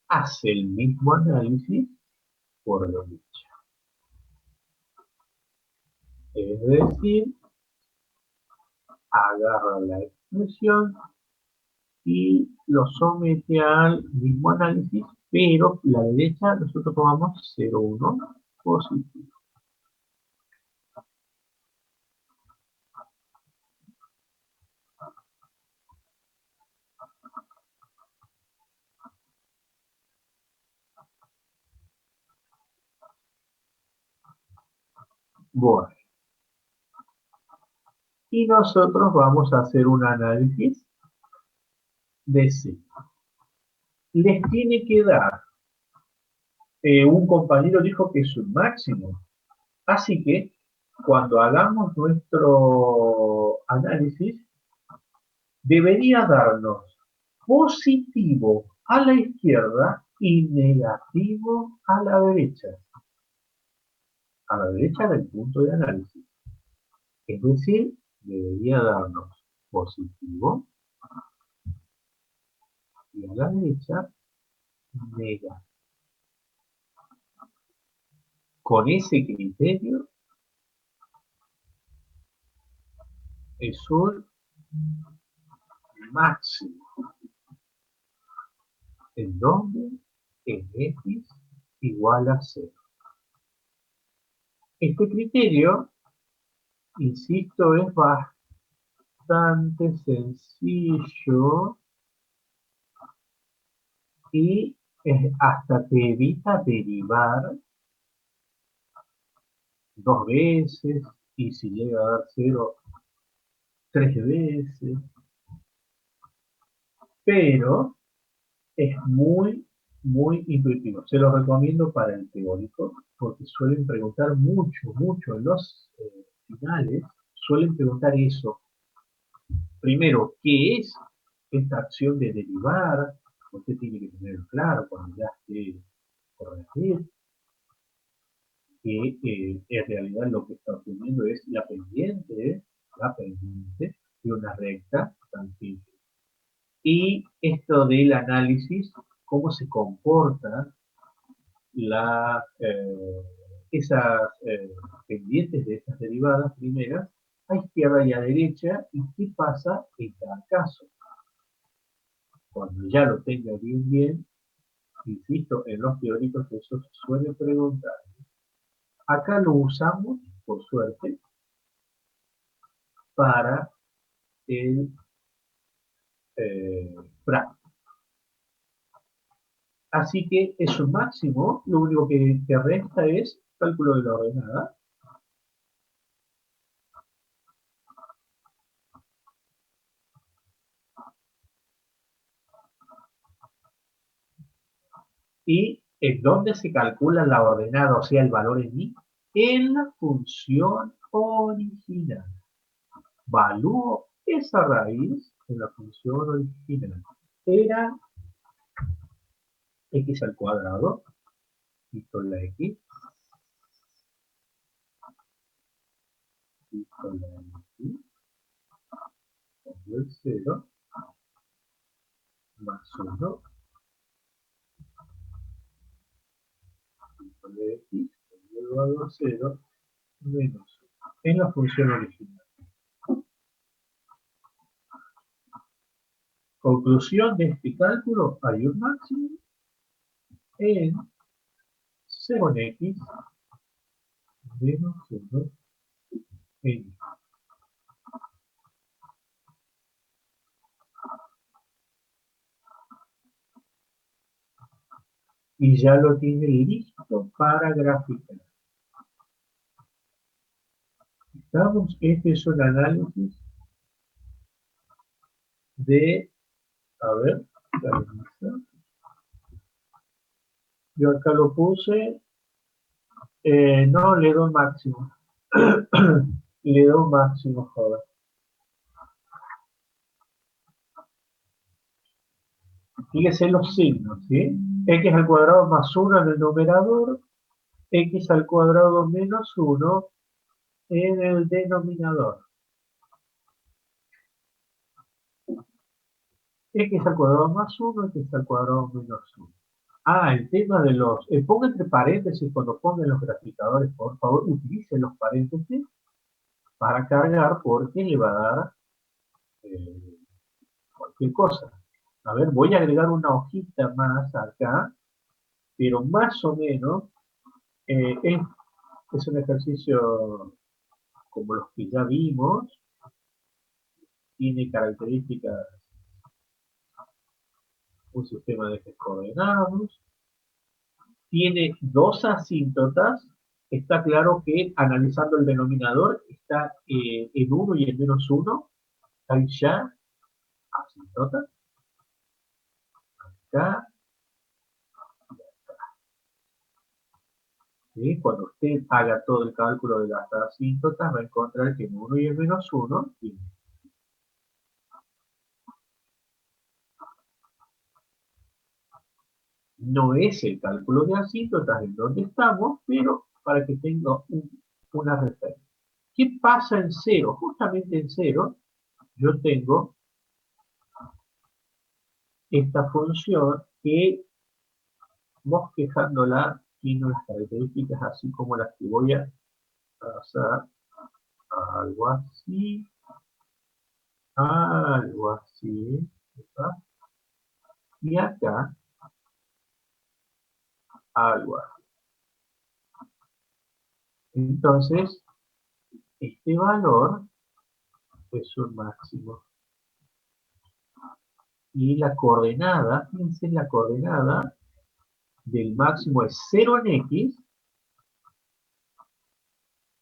Hace el mismo análisis por derecha. Es decir, agarra la expresión y lo somete al mismo análisis, pero la derecha nosotros tomamos 0,1 positivo. Bueno, y nosotros vamos a hacer un análisis de C. Les tiene que dar, un compañero dijo que es un máximo, así que cuando hagamos nuestro análisis, debería darnos positivo a la izquierda y negativo a la derecha. A la derecha del punto de análisis. Es decir, debería darnos positivo y a la derecha negativo. Con ese criterio es un máximo, en donde en x igual a 0. Este criterio, insisto, es bastante sencillo y hasta te evita derivar 2 veces y si llega a dar 0, 3 veces, pero es muy intuitivo. Se lo recomiendo para el teórico porque suelen preguntar mucho en los finales, suelen preguntar eso. Primero, ¿qué es esta acción de derivar? Usted tiene que tener claro cuando ya esté corregir que en realidad lo que está obteniendo es la pendiente de una recta tangente. Y esto del análisis, cómo se comporta esas pendientes de estas derivadas primeras a izquierda y a derecha y qué pasa en cada caso. Cuando ya lo tenga bien, insisto, en los teóricos eso se suele preguntar. Acá lo usamos, por suerte, para el práctico. Así que es un máximo, lo único que resta es cálculo de la ordenada. ¿Y en dónde se calcula la ordenada, o sea, el valor en i? En la función original. Valúo esa raíz en la función original. Era x al cuadrado, quito la x, quito la x, pongo el 0, más 1, quito la x, elevado a 0, menos 1. En la función original. Conclusión de este cálculo, hay un máximo en 0 en x menos 1 en y. Y ya lo tiene listo para graficar. Este es un análisis de, a ver, yo acá lo puse, no, le doy máximo. Le doy máximo, joder. Fíjese los signos, ¿sí? X al cuadrado más 1 en el numerador, X al cuadrado menos 1 en el denominador. X al cuadrado más 1, X al cuadrado menos 1. El tema de los... ponga entre paréntesis cuando pongan los graficadores, por favor, utilicen los paréntesis para cargar porque le va a dar eh, cualquier cosa. A ver, voy a agregar una hojita más acá, pero más o menos es un ejercicio como los que ya vimos, tiene características, un sistema de ejes coordenados, tiene dos asíntotas, está claro que analizando el denominador está en uno y en menos uno, ahí ya, asíntota, acá, ¿sí? Cuando usted haga todo el cálculo de las asíntotas va a encontrar que en uno y en menos uno tiene. No es el cálculo de asíntotas en donde estamos, pero para que tenga una referencia. ¿Qué pasa en cero? Justamente en cero yo tengo esta función que bosquejándola tiene unas características así como las que voy a hacer, algo así, algo así, ¿verdad? Y acá algo así. Entonces, este valor es un máximo. Y la coordenada, fíjense, la coordenada del máximo es 0 en X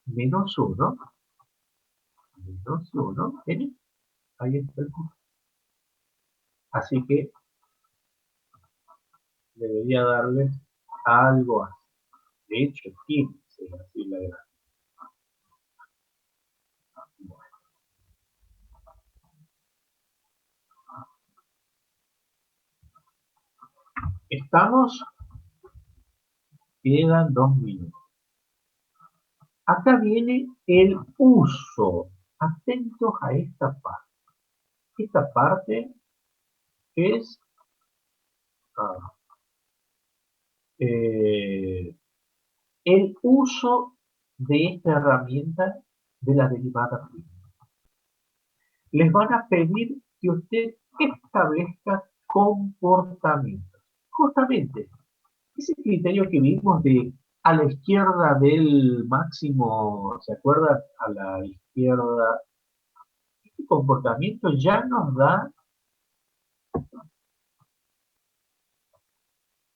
menos 1 menos 1 en Y. Ahí está el punto. Así que debería darles algo así. De hecho, tiene que ser así la gráfica. Estamos, quedan 2 minutos. Acá viene el uso. Atentos a esta parte. Esta parte es ah, eh, el uso de esta herramienta de la derivada prima. Les van a pedir que usted establezca comportamientos. Justamente, ese criterio que vimos de a la izquierda del máximo, ¿se acuerdan? A la izquierda, este comportamiento ya nos da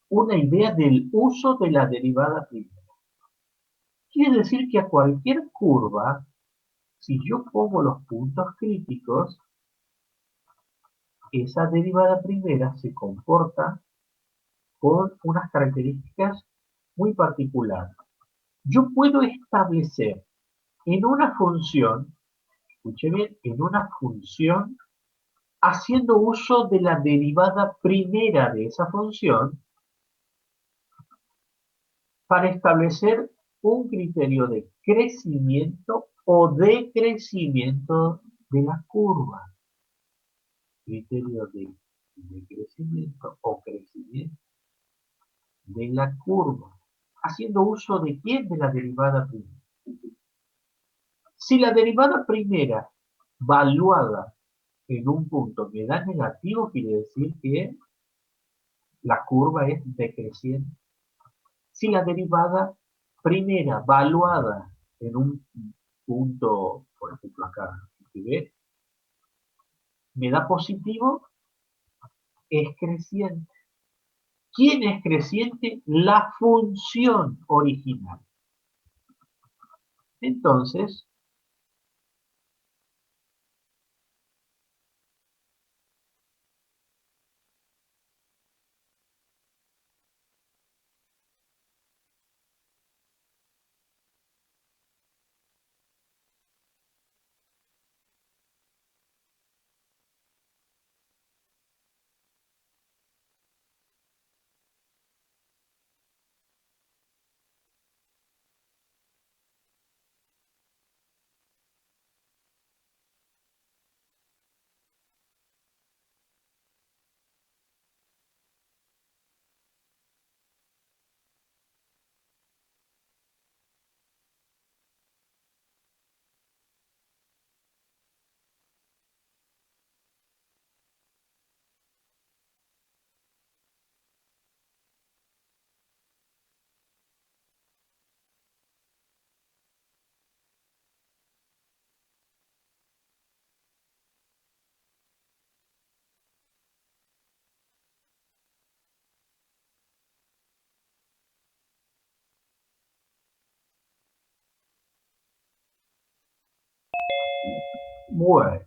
una idea del uso de la derivada primera. Quiere decir que a cualquier curva, si yo pongo los puntos críticos, esa derivada primera se comporta con unas características muy particulares. Yo puedo establecer en una función, escuche bien, en una función, haciendo uso de la derivada primera de esa función, para establecer un criterio de crecimiento o decrecimiento de la curva. Criterio de crecimiento o crecimiento de la curva. ¿Haciendo uso de quién? De la derivada primera. Si la derivada primera valuada en un punto me da negativo, quiere decir que la curva es decreciente. Si la derivada primera valuada en un punto, por ejemplo acá, ¿ve? Me da positivo, es creciente. ¿Quién es creciente? La función original. Entonces, Bueno,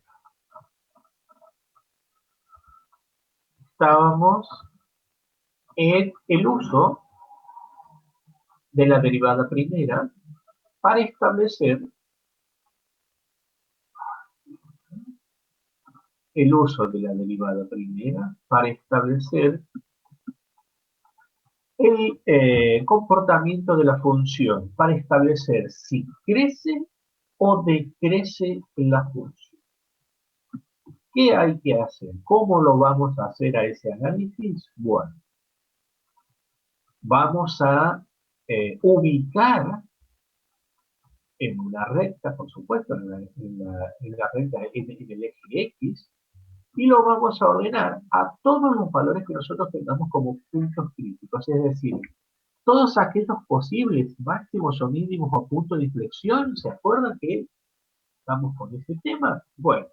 estábamos en el uso de la derivada primera para establecer el uso de la derivada primera para establecer el comportamiento de la función, para establecer si crece o decrece la función. ¿Qué hay que hacer? ¿Cómo lo vamos a hacer a ese análisis? Bueno, vamos a ubicar en una recta, por supuesto, en la recta en el eje X, y lo vamos a ordenar a todos los valores que nosotros tengamos como puntos críticos, es decir, todos aquellos posibles máximos o mínimos o puntos de inflexión. ¿Se acuerdan que estamos con ese tema? Bueno,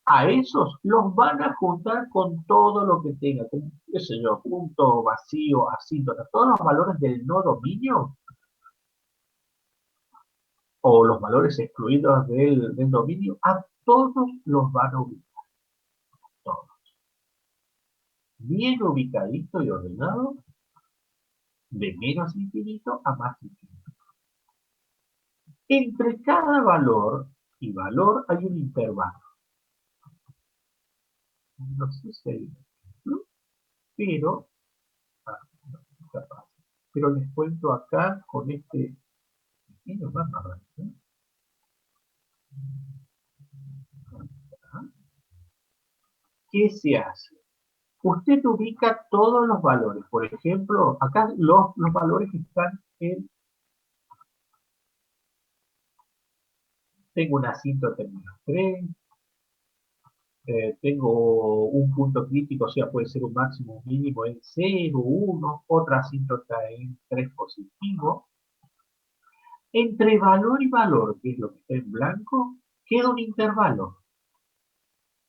a esos los van a juntar con todo lo que tenga, con, qué sé yo, punto vacío, asíntota, todos los valores del no dominio o los valores excluidos del dominio, a todos los van a ubicar, todos. Bien ubicadito y ordenado, de menos infinito a más infinito. Entre cada valor y valor hay un intervalo. No sé si hay un ejemplo, pero, ah, no, capaz. Pero les cuento acá con este pequeño mapa. ¿Qué se hace? Usted ubica todos los valores. Por ejemplo, acá los valores que están en, tengo una asíntota en menos 3, tengo un punto crítico, o sea, puede ser un máximo, un mínimo en 0, 1, otra asíntota en 3 positivo. Entre valor y valor, que es lo que está en blanco, queda un intervalo.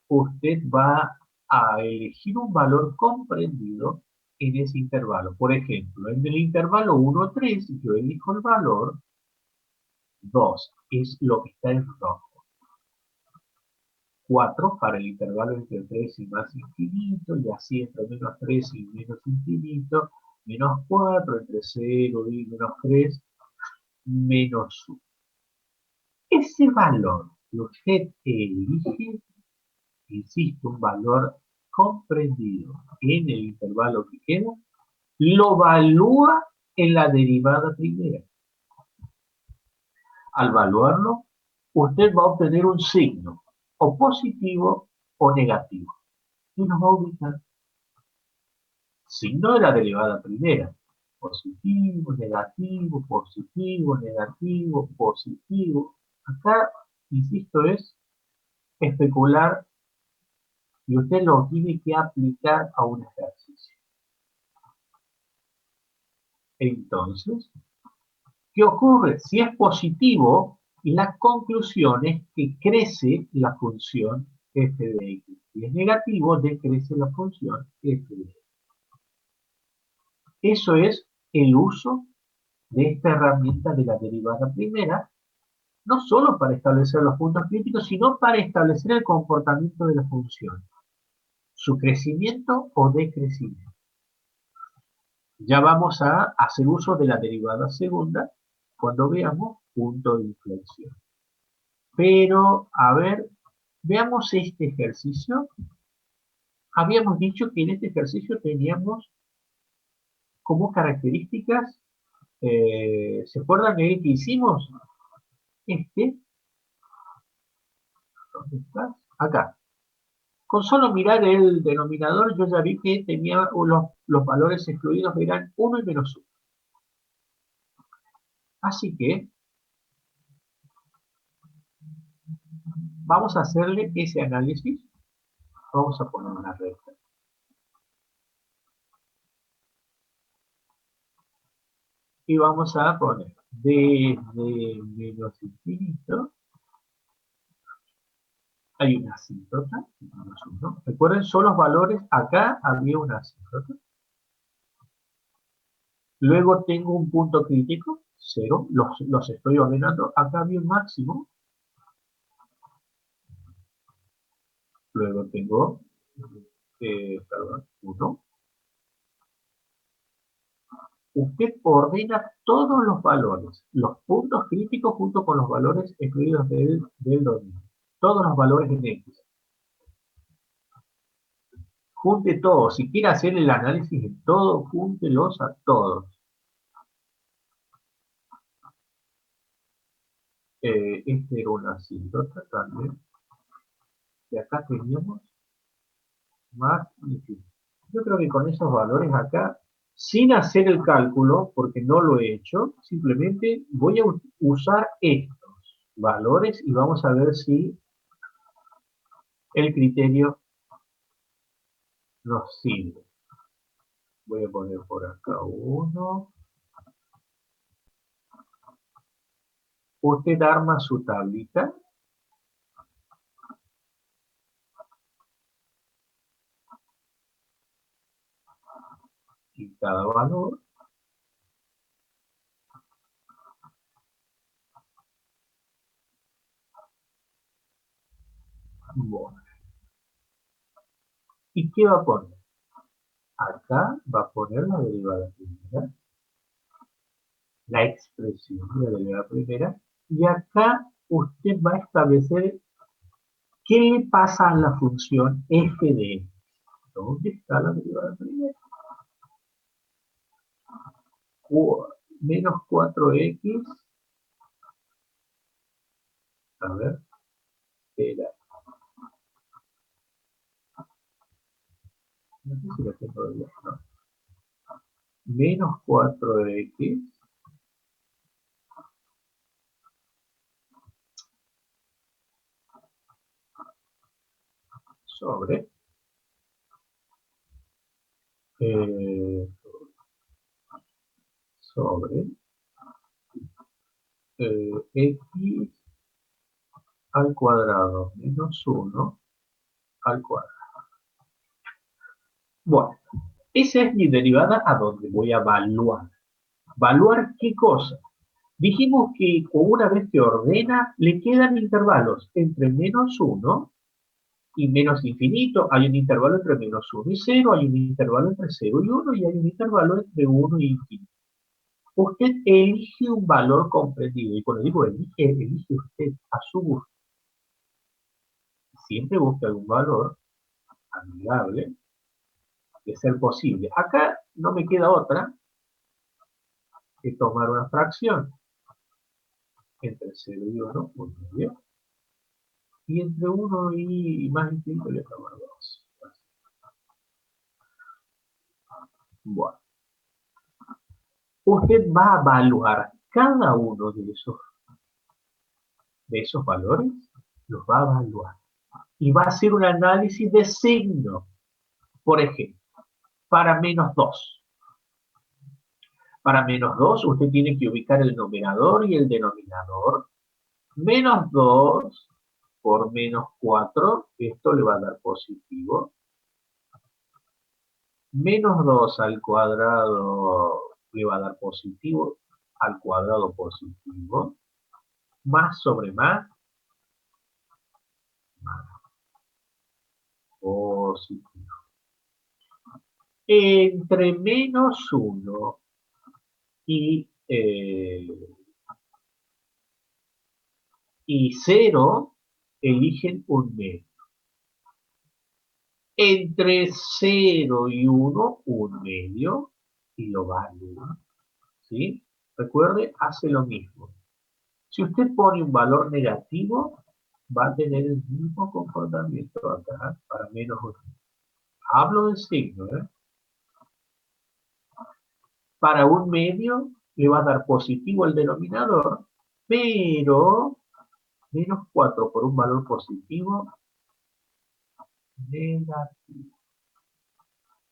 Usted va a elegir un valor comprendido en ese intervalo. Por ejemplo, en el intervalo 1, 3, yo elijo el valor 2, es lo que está en rojo. 4 para el intervalo entre 3 y más infinito, y así entre menos 3 y menos infinito, menos 4 entre 0 y menos 3, menos 1. Ese valor que usted elige, insisto, un valor comprendido en el intervalo que queda, lo evalúa en la derivada primera. Al evaluarlo, usted va a obtener un signo, o positivo o negativo, y nos va a ubicar. Signo de la derivada primera. Positivo, negativo, positivo, negativo, positivo. Acá, insisto, es especular y usted lo tiene que aplicar a un ejercicio. Entonces, ¿qué ocurre? Si es positivo, la conclusión es que crece la función f de x. Si es negativo, decrece la función f de x. Eso es el uso de esta herramienta de la derivada primera, no solo para establecer los puntos críticos, sino para establecer el comportamiento de la función, su crecimiento o decrecimiento. Ya vamos a hacer uso de la derivada segunda cuando veamos punto de inflexión. Pero, a ver, veamos este ejercicio. Habíamos dicho que en este ejercicio teníamos como características, ¿se acuerdan de el que hicimos? ¿Dónde estás? Acá. Con solo mirar el denominador, yo ya vi que tenía los valores excluidos eran 1 y menos 1. Así que vamos a hacerle ese análisis. Vamos a poner una recta. Y vamos a poner desde menos infinito. Hay una asíntota, menos 1. Recuerden, son los valores. Acá había una asíntota. Luego tengo un punto crítico, 0. Los estoy ordenando. Acá había un máximo. Luego tengo, perdón, 1. Usted ordena todos los valores, los puntos críticos junto con los valores excluidos del dominio. Todos los valores en X. Junte todos. Si quiere hacer el análisis de todo, júntelos a todos. Este era una asíntota también. Y acá teníamos más infinito. Yo creo que con esos valores acá, sin hacer el cálculo, porque no lo he hecho, simplemente voy a usar estos valores y vamos a ver si el criterio nos sirve. Voy a poner por acá 1. Usted arma su tablita. Y cada valor bueno. ¿Y qué va a poner? Acá va a poner la derivada primera, la expresión de la derivada primera, y acá usted va a establecer qué le pasa a la función f de x. ¿Dónde está la derivada primera? Menos 4x, a ver, espera, no sé si la tengo bien, ¿no? Menos 4x sobre eh, sobre x al cuadrado menos 1 al cuadrado. Bueno, esa es mi derivada a donde voy a evaluar. ¿Evaluar qué cosa? Dijimos que una vez que ordena, le quedan intervalos entre menos 1 y menos infinito. Hay un intervalo entre menos 1 y 0, hay un intervalo entre 0 y 1 y hay un intervalo entre 1 y infinito. Usted elige un valor comprendido. Y cuando digo elige, elige usted a su gusto. Siempre busque algún valor amigable de ser posible. Acá no me queda otra que tomar una fracción entre 0 y 1, 1 medio, y entre 1 y más infinito le tomo 2. Bueno, usted va a evaluar cada uno de esos valores, los va a evaluar. Y va a hacer un análisis de signo. Por ejemplo, para menos 2. Para menos 2 usted tiene que ubicar el numerador y el denominador. Menos 2 por menos 4, esto le va a dar positivo. Menos 2 al cuadrado le va a dar positivo, al cuadrado positivo. Más sobre más, más positivo. Entre menos 1 y 0, eligen un medio. Entre 0 y 1, un medio, y lo evalúa. ¿Sí? Recuerde, hace lo mismo. Si usted pone un valor negativo, va a tener el mismo comportamiento acá para menos 1. Hablo del signo, ¿eh? Para un medio le va a dar positivo el denominador, pero menos 4 por un valor positivo, negativo.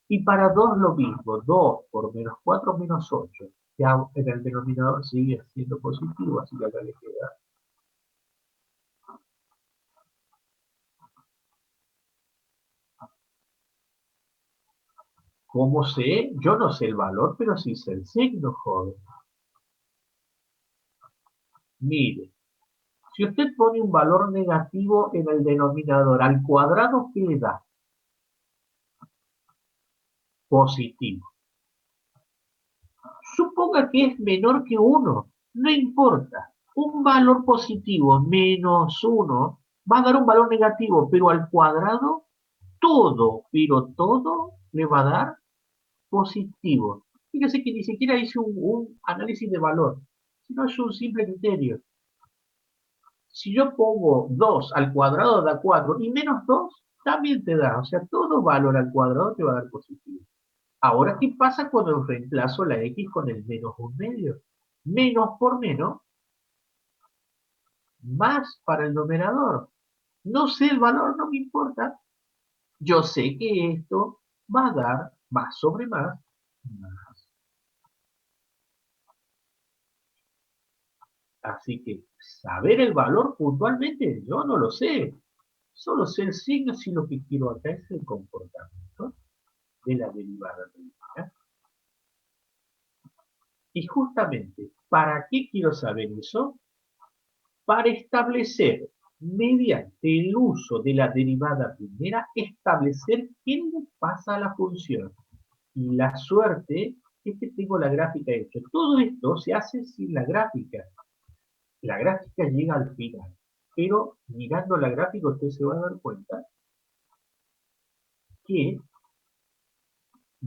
Y para 2 lo mismo, 2 por menos 4 menos 8. Ya en el denominador sigue siendo positivo, así que acá le queda. ¿Cómo sé? Yo no sé el valor, pero sí sé el signo, joven. Mire, Si usted pone un valor negativo en el denominador al cuadrado, ¿qué le da? Positivo. Suponga que es menor que 1, no importa. Un valor positivo menos 1 va a dar un valor negativo, pero al cuadrado todo, pero todo le va a dar positivo. Fíjese que ni siquiera hice un análisis de valor, sino es un simple criterio. Si yo pongo 2 al cuadrado da 4 y menos 2 también te da. O sea, todo valor al cuadrado te va a dar positivo. Ahora, ¿qué pasa cuando reemplazo la x con el menos un medio? Menos por menos, más para el numerador. No sé el valor, no me importa. Yo sé que esto va a dar más sobre más, más. Así que saber el valor puntualmente, yo no lo sé. Solo sé el signo si lo que quiero acá es el comportamiento de la derivada primera. Y justamente, ¿para qué quiero saber eso? Para establecer, mediante el uso de la derivada primera, establecer qué le pasa a la función. Y la suerte es que tengo la gráfica hecha. Todo esto se hace sin la gráfica. La gráfica llega al final. Pero mirando la gráfica usted se va a dar cuenta que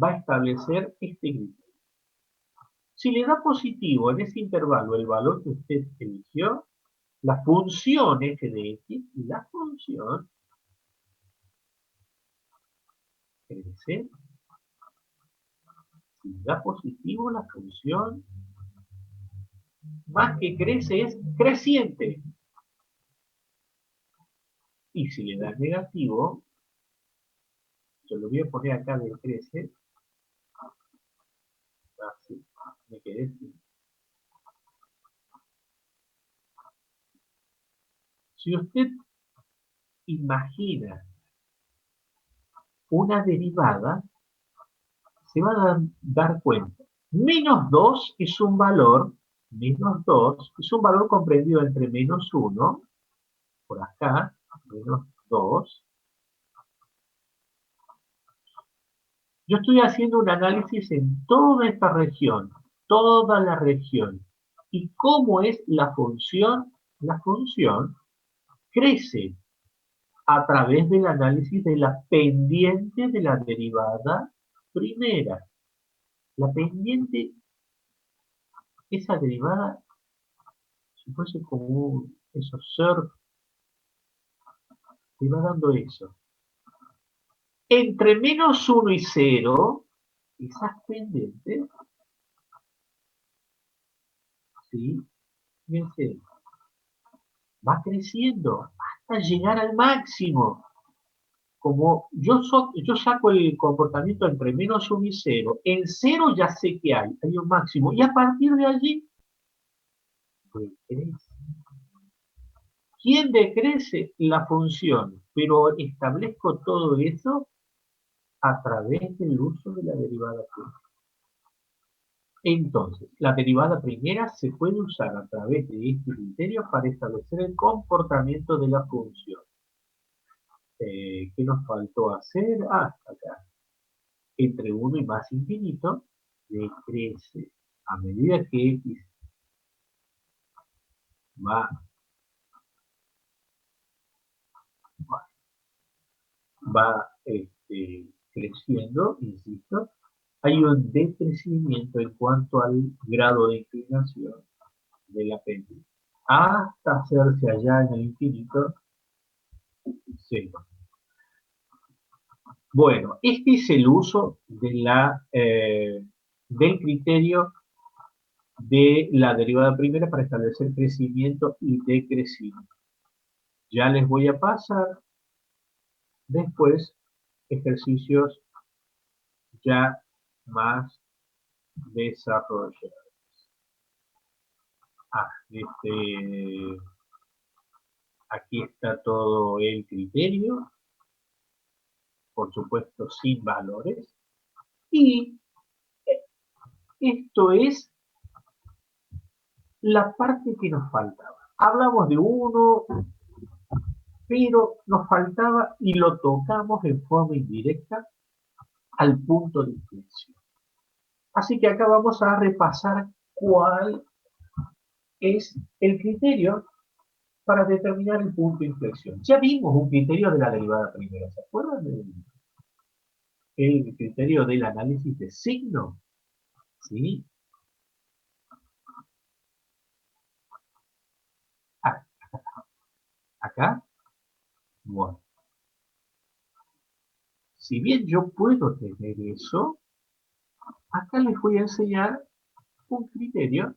va a establecer este criterio. Si le da positivo en ese intervalo el valor que usted eligió, la función f de x y la función crece. Si le da positivo, la función más que crece es creciente. Y si le da negativo, yo lo voy a poner acá de crece, así, me quedé sin. Si usted imagina una derivada, se va a dar cuenta. Menos 2 es un valor, menos 2 es un valor comprendido entre menos 1, por acá, menos 2. Yo estoy haciendo un análisis en toda esta región, toda la región. ¿Y cómo es la función? La función crece a través del análisis de la pendiente de la derivada primera. La pendiente, esa derivada, si fuese como esos surf, te va dando eso. Entre menos 1 y 0, esas pendientes, ¿sí? Fíjense, va creciendo hasta llegar al máximo. Como yo saco el comportamiento entre menos 1 y 0, en 0 ya sé que hay un máximo, y a partir de allí, decrece. ¿Quién decrece? La función, pero establezco todo eso a través del uso de la derivada primera. Entonces, la derivada primera se puede usar a través de este criterio para establecer el comportamiento de la función. ¿Qué nos faltó hacer? Acá. Entre 1 y más infinito, decrece. A medida que x va, creciendo, insisto, hay un decrecimiento en cuanto al grado de inclinación de la pendiente. Hasta hacerse allá en el infinito, cero. Bueno, este es el uso del criterio de la derivada primera para establecer crecimiento y decrecimiento. Ya les voy a pasar después ejercicios ya más desarrollados. Aquí está todo el criterio, por supuesto sin valores, y esto es la parte que nos faltaba. Hablamos de uno, pero nos faltaba y lo tocamos en forma indirecta al punto de inflexión. Así que acá vamos a repasar cuál es el criterio para determinar el punto de inflexión. Ya vimos un criterio de la derivada primera, ¿se acuerdan del el criterio del análisis de signo? ¿Sí? Ah, acá, bueno, si bien yo puedo tener eso, acá les voy a enseñar un criterio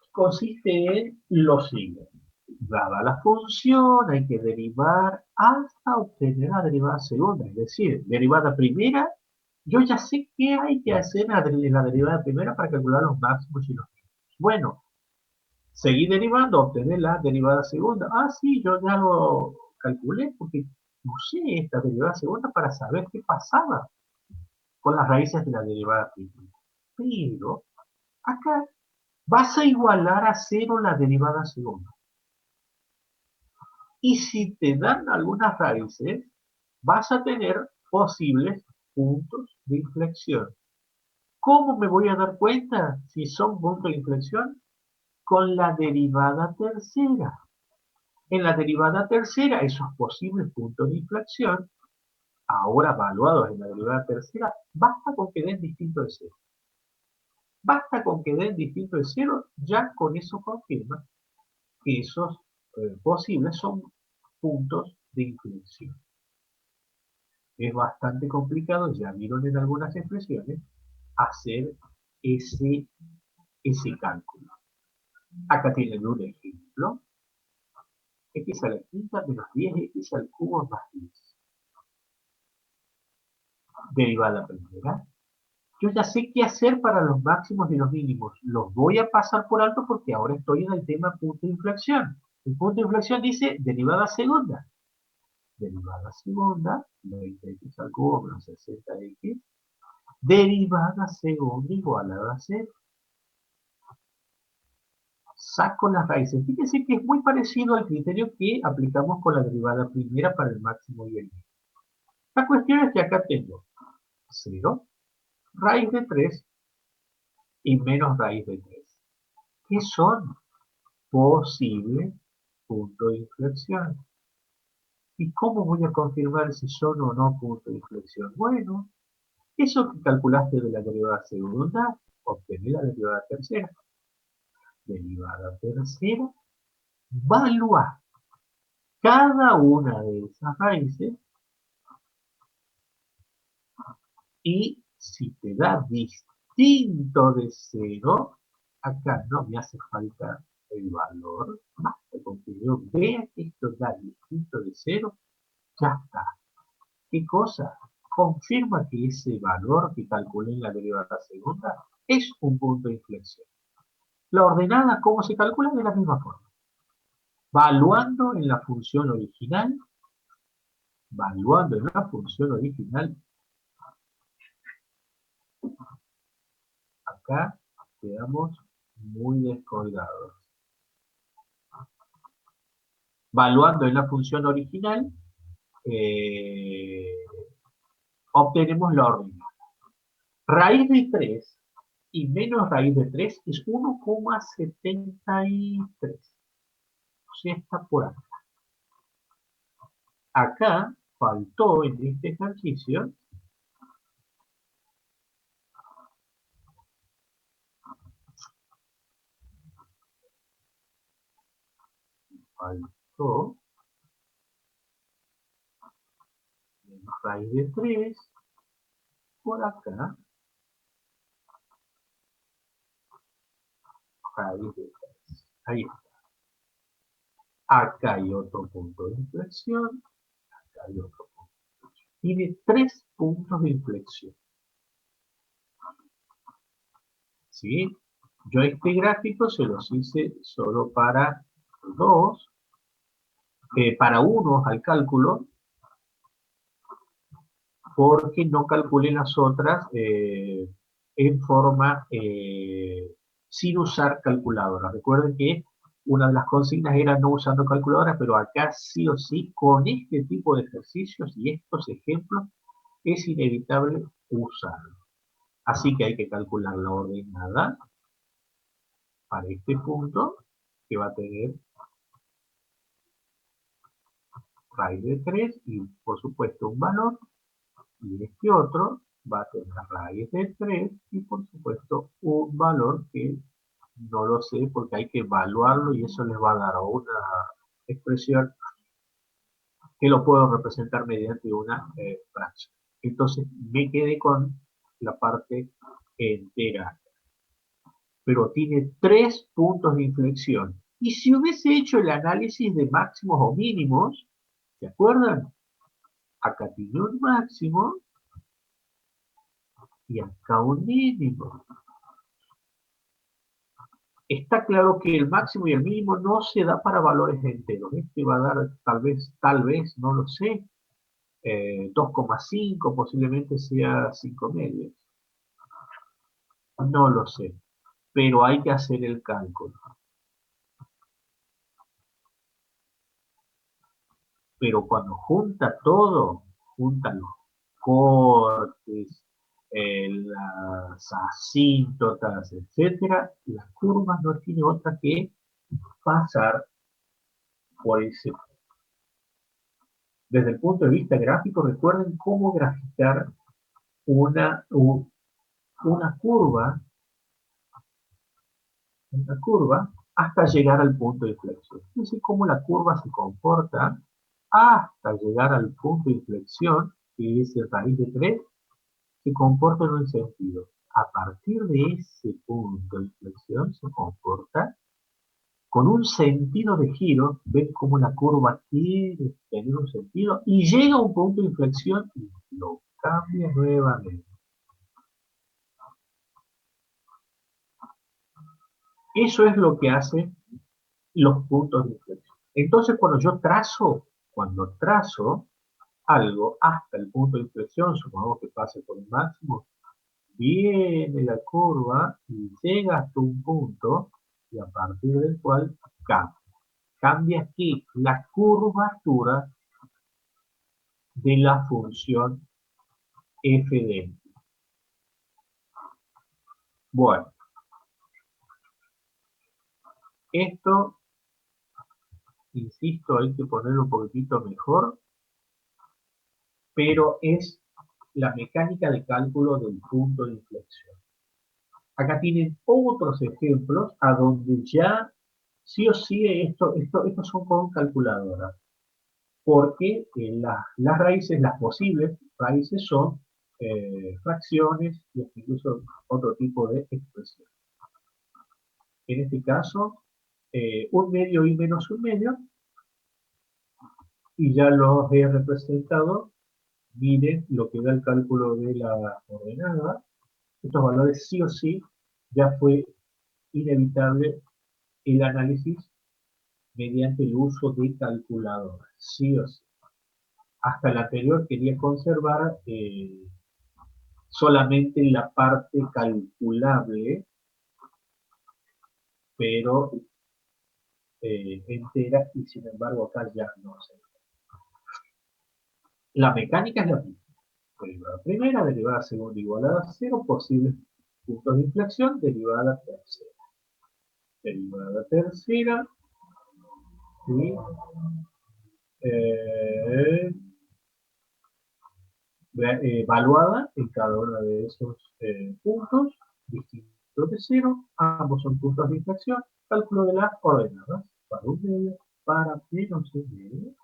que consiste en lo siguiente. Dada la función, hay que derivar hasta obtener la derivada segunda, es decir, derivada primera. Yo ya sé qué hay que hacer en la derivada primera para calcular los máximos y los mínimos. Bueno, seguí derivando, obtener la derivada segunda. Ah, sí, yo ya lo calculé porque usé esta derivada segunda para saber qué pasaba con las raíces de la derivada primera. Pero acá vas a igualar a cero la derivada segunda. Y si te dan algunas raíces, vas a tener posibles puntos de inflexión. ¿Cómo me voy a dar cuenta si son puntos de inflexión? Con la derivada tercera. En la derivada tercera, esos posibles puntos de inflexión, ahora evaluados en la derivada tercera, basta con que den distinto de cero. Basta con que den distinto de cero, ya con eso confirma que esos posibles son puntos de inflexión. Es bastante complicado, ya vieron en algunas expresiones, hacer ese, ese cálculo. Acá tienen un ejemplo. X a la quinta menos 10x al cubo más 10. Derivada primera. Yo ya sé qué hacer para los máximos y los mínimos. Los voy a pasar por alto porque ahora estoy en el tema punto de inflexión. El punto de inflexión dice derivada segunda. Derivada segunda, 20x al cubo menos 60x. Derivada segunda igualada a 0. Saco las raíces. Fíjense que es muy parecido al criterio que aplicamos con la derivada primera para el máximo y el mínimo. La cuestión es que acá tengo 0, raíz de 3 y menos raíz de 3. ¿Qué son? Posibles puntos de inflexión. ¿Y cómo voy a confirmar si son o no puntos de inflexión? Bueno, eso que calculaste de la derivada segunda, obtener la derivada tercera. Derivada tercera, evalúa cada una de esas raíces y si te da distinto de cero, acá no me hace falta el valor, basta con que yo vea que esto da distinto de cero, ya está. ¿Qué cosa? Confirma que ese valor que calculé en la derivada segunda es un punto de inflexión. La ordenada, ¿cómo se calcula? De la misma forma. Valuando en la función original, valuando en la función original, acá quedamos muy descolgados. Valuando en la función original, eh, obtenemos la ordinal. Raíz de 3 y menos raíz de 3 es 1,73. O sea, está por acá. Acá faltó en este ejercicio, faltó menos raíz de 3 por acá, raíz de 3. Ahí está. Acá hay otro punto de inflexión, acá hay otro punto. Tiene 3 puntos de inflexión. ¿Sí? Yo este gráfico se los hice solo para 2, para 1 al cálculo, porque no calculé las otras en forma sin usar calculadora. Recuerden que una de las consignas era no usando calculadora, pero acá sí o sí, con este tipo de ejercicios y estos ejemplos, es inevitable usarlo. Así que hay que calcular la ordenada para este punto, que va a tener raíz de 3 y por supuesto un valor, y este otro va a tener raíz de 3 y por supuesto un valor que no lo sé porque hay que evaluarlo y eso les va a dar una expresión que lo puedo representar mediante una fracción. Entonces me quedé con la parte entera, pero tiene 3 puntos de inflexión. Y si hubiese hecho el análisis de máximos o mínimos, ¿se acuerdan? Acá tiene un máximo y acá un mínimo. Está claro que el máximo y el mínimo no se da para valores enteros. Este va a dar tal vez, no lo sé, 2,5, posiblemente sea 5 medios. No lo sé, pero hay que hacer el cálculo. Pero cuando junta todo, junta los cortes, las asíntotas, etcétera, la curva no tiene otra que pasar por ese. Desde el punto de vista gráfico, recuerden cómo graficar una curva, hasta llegar al punto de inflexión. Fíjense cómo la curva se comporta hasta llegar al punto de inflexión, que es el raíz de 3, se comporta en un sentido. A partir de ese punto de inflexión se comporta con un sentido de giro. Ven cómo la curva quiere tener un sentido y llega a un punto de inflexión y lo cambia nuevamente. Eso es lo que hacen los puntos de inflexión. Entonces, cuando trazo algo hasta el punto de inflexión, supongamos que pase por el máximo, viene la curva y llega hasta un punto y a partir del cual cambia. Cambia aquí la curvatura de la función f de n. Bueno, esto, insisto, hay que ponerlo un poquitito mejor, pero es la mecánica de cálculo del punto de inflexión. Acá tienen otros ejemplos a donde ya sí o sí estos son con calculadora, porque las raíces, las posibles raíces son fracciones y incluso otro tipo de expresión. En este caso, un medio y menos un medio, y ya los he representado. Miren lo que da el cálculo de la ordenada. Estos valores sí o sí ya fue inevitable el análisis mediante el uso de calculadoras, sí o sí. Hasta el anterior quería conservar solamente la parte calculable, pero entera, y sin embargo acá ya no sé. La mecánica es la misma. Derivada primera, derivada segunda igualada a cero, posibles puntos de inflexión, derivada tercera. Derivada tercera, y eh, evaluada en cada uno de esos puntos, distintos de cero, ambos son puntos de inflexión, cálculo de las ordenadas, para un medio, para menos un medio,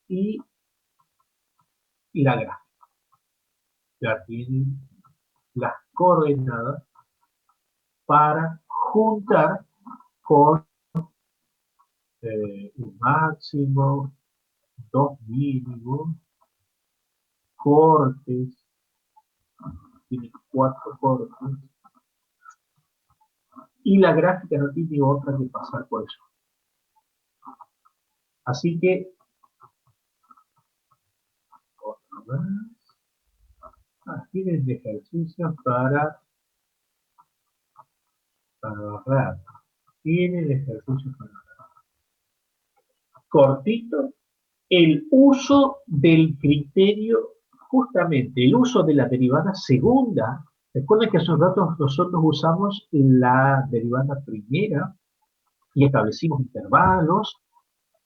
y la gráfica. Ya tienen las coordenadas para juntar con un máximo, dos mínimos, cortes, tiene 4 cortes, y la gráfica no tiene otra que pasar por eso. Así que, otra vez, tienen ejercicios para ahorrar. Tienen ejercicios para ahorrar. Cortito, el uso del criterio, justamente el uso de la derivada segunda. Recuerden que esos datos nosotros usamos la derivada primera y establecimos intervalos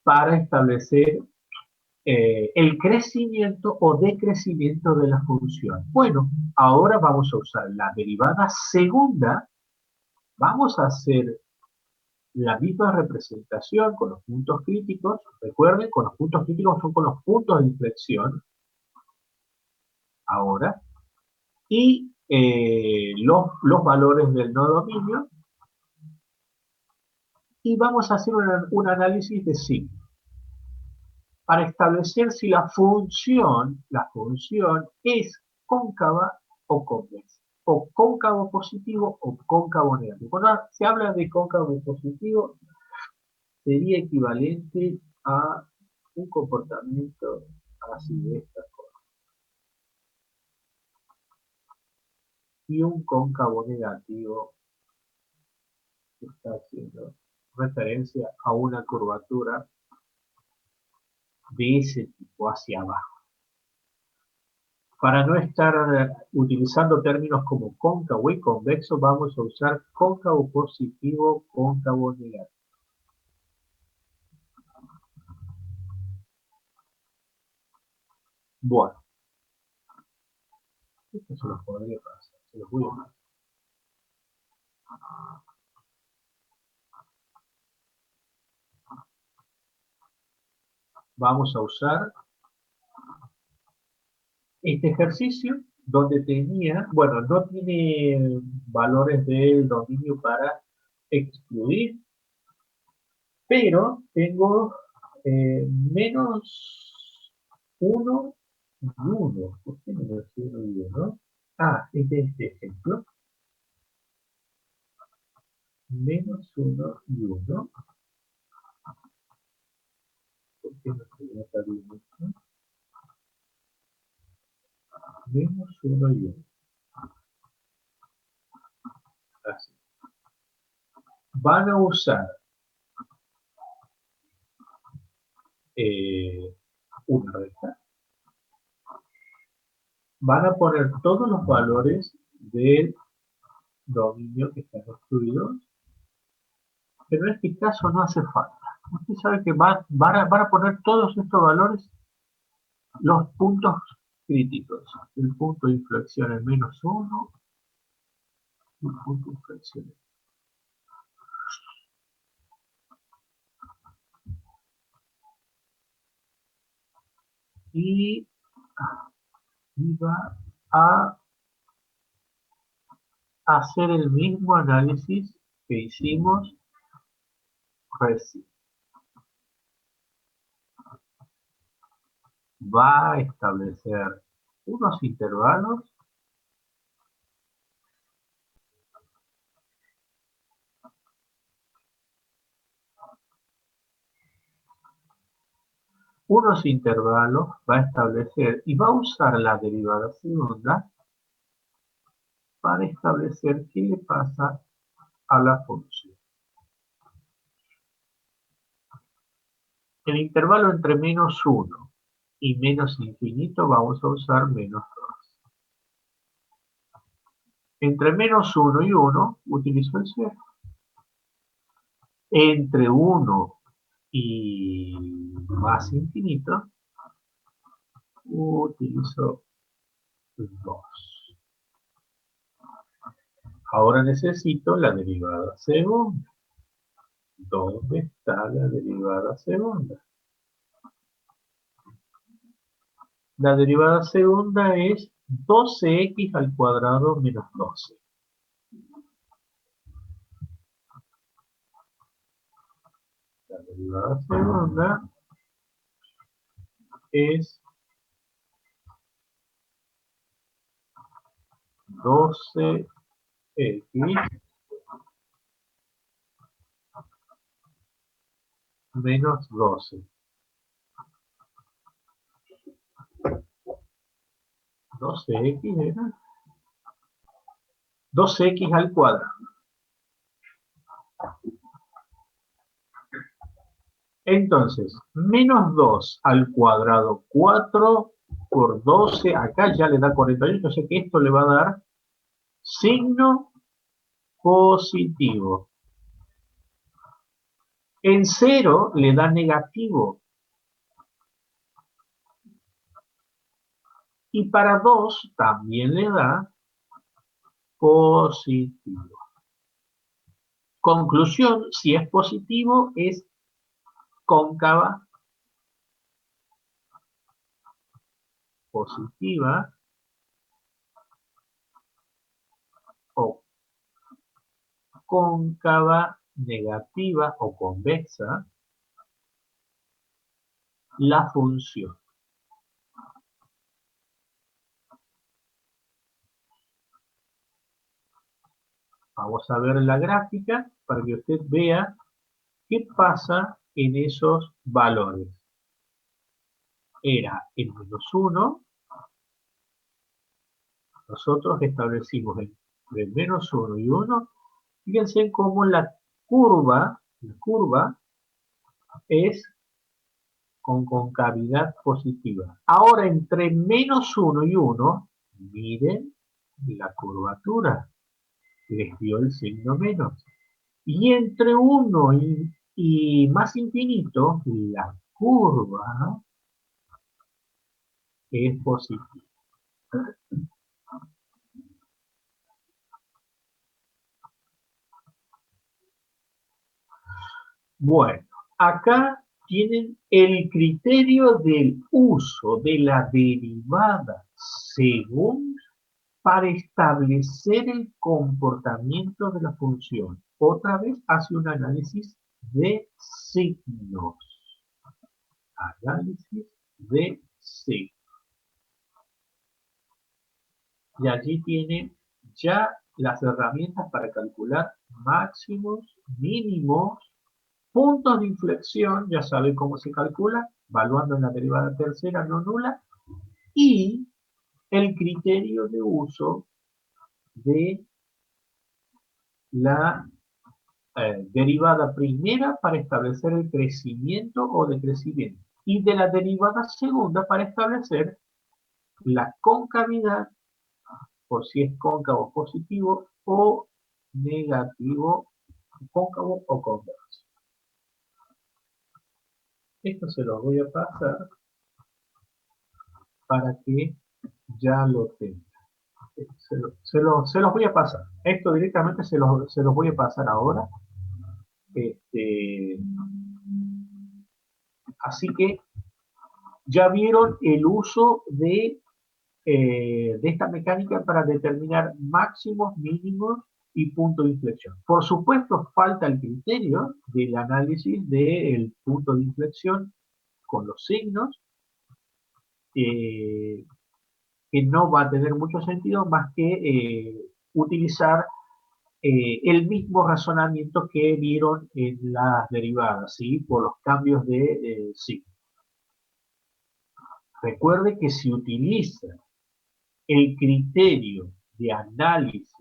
para establecer el crecimiento o decrecimiento de la función. Bueno, ahora vamos a usar la derivada segunda. Vamos a hacer la misma representación con los puntos críticos. Recuerden, con los puntos críticos son con los puntos de inflexión. Ahora. Y los valores del no dominio. Y vamos a hacer un análisis de signo para establecer si la función es cóncava o convexa, o cóncavo positivo o cóncavo negativo. Cuando se habla de cóncavo positivo, sería equivalente a un comportamiento así de esta forma. Y un cóncavo negativo está haciendo referencia a una curvatura de ese tipo hacia abajo. Para no estar utilizando términos como cóncavo y convexo, vamos a usar cóncavo positivo, cóncavo negativo. Bueno, esto se los podría pasar, se los voy a pasar. Vamos a usar este ejercicio donde tenía, bueno, no tiene valores del dominio para excluir, pero tengo menos 1 y 1. ¿Por qué menos 1 y 1? Ah, es de este ejemplo. Menos 1 y 1. ¿Por qué no se nota bien esto? Menos 1 y 1. Así. Van a usar una recta. Van a poner todos los valores del dominio que están excluidos, pero en este caso no hace falta. Usted sabe que van a poner todos estos valores, los puntos críticos. El punto de inflexión es menos 1, el punto de inflexión es. Y va a hacer el mismo análisis que hicimos recién. Va a establecer unos intervalos va a establecer y va a usar la derivada segunda para establecer qué le pasa a la función. El intervalo entre menos 1 y menos infinito vamos a usar menos 2. Entre menos 1 y 1 utilizo el 0. Entre 1 y más infinito utilizo 2. Ahora necesito la derivada segunda. ¿Dónde está la derivada segunda? La derivada segunda es 12x al cuadrado menos 12. La derivada segunda es 12x menos 12. 12x era 2x al cuadrado. Entonces, menos 2 al cuadrado, 4 por 12, acá ya le da 48, o sea que esto le va a dar signo positivo. En 0 le da negativo. Y para 2 también le da positivo. Conclusión, si es positivo, es cóncava, positiva o cóncava, negativa o convexa la función. Vamos a ver la gráfica para que usted vea qué pasa en esos valores. Era el -1, nosotros establecimos entre -1 y 1. Fíjense cómo la curva es con concavidad positiva. Ahora, entre -1 y 1, miren la curvatura, les dio el signo menos. Y entre 1 y más infinito, la curva es positiva. Bueno, acá tienen el criterio del uso de la derivada según para establecer el comportamiento de la función. Otra vez hace un análisis de signos. Análisis de signos. Y allí tiene ya las herramientas para calcular máximos, mínimos, puntos de inflexión, ya sabe cómo se calcula, evaluando en la derivada tercera no nula, y el criterio de uso de la derivada primera para establecer el crecimiento o decrecimiento, y de la derivada segunda para establecer la concavidad, por si es cóncavo positivo o negativo, cóncavo o convexo. Esto se lo voy a pasar para que ya lo tenga. Se los voy a pasar. Esto directamente se los voy a pasar ahora. Así que ya vieron el uso de esta mecánica para determinar máximos, mínimos y punto de inflexión. Por supuesto, falta el criterio del análisis del punto de inflexión con los signos, que no va a tener mucho sentido más que utilizar el mismo razonamiento que vieron en las derivadas, ¿sí? Por los cambios de signo. Recuerde que si utiliza el criterio de análisis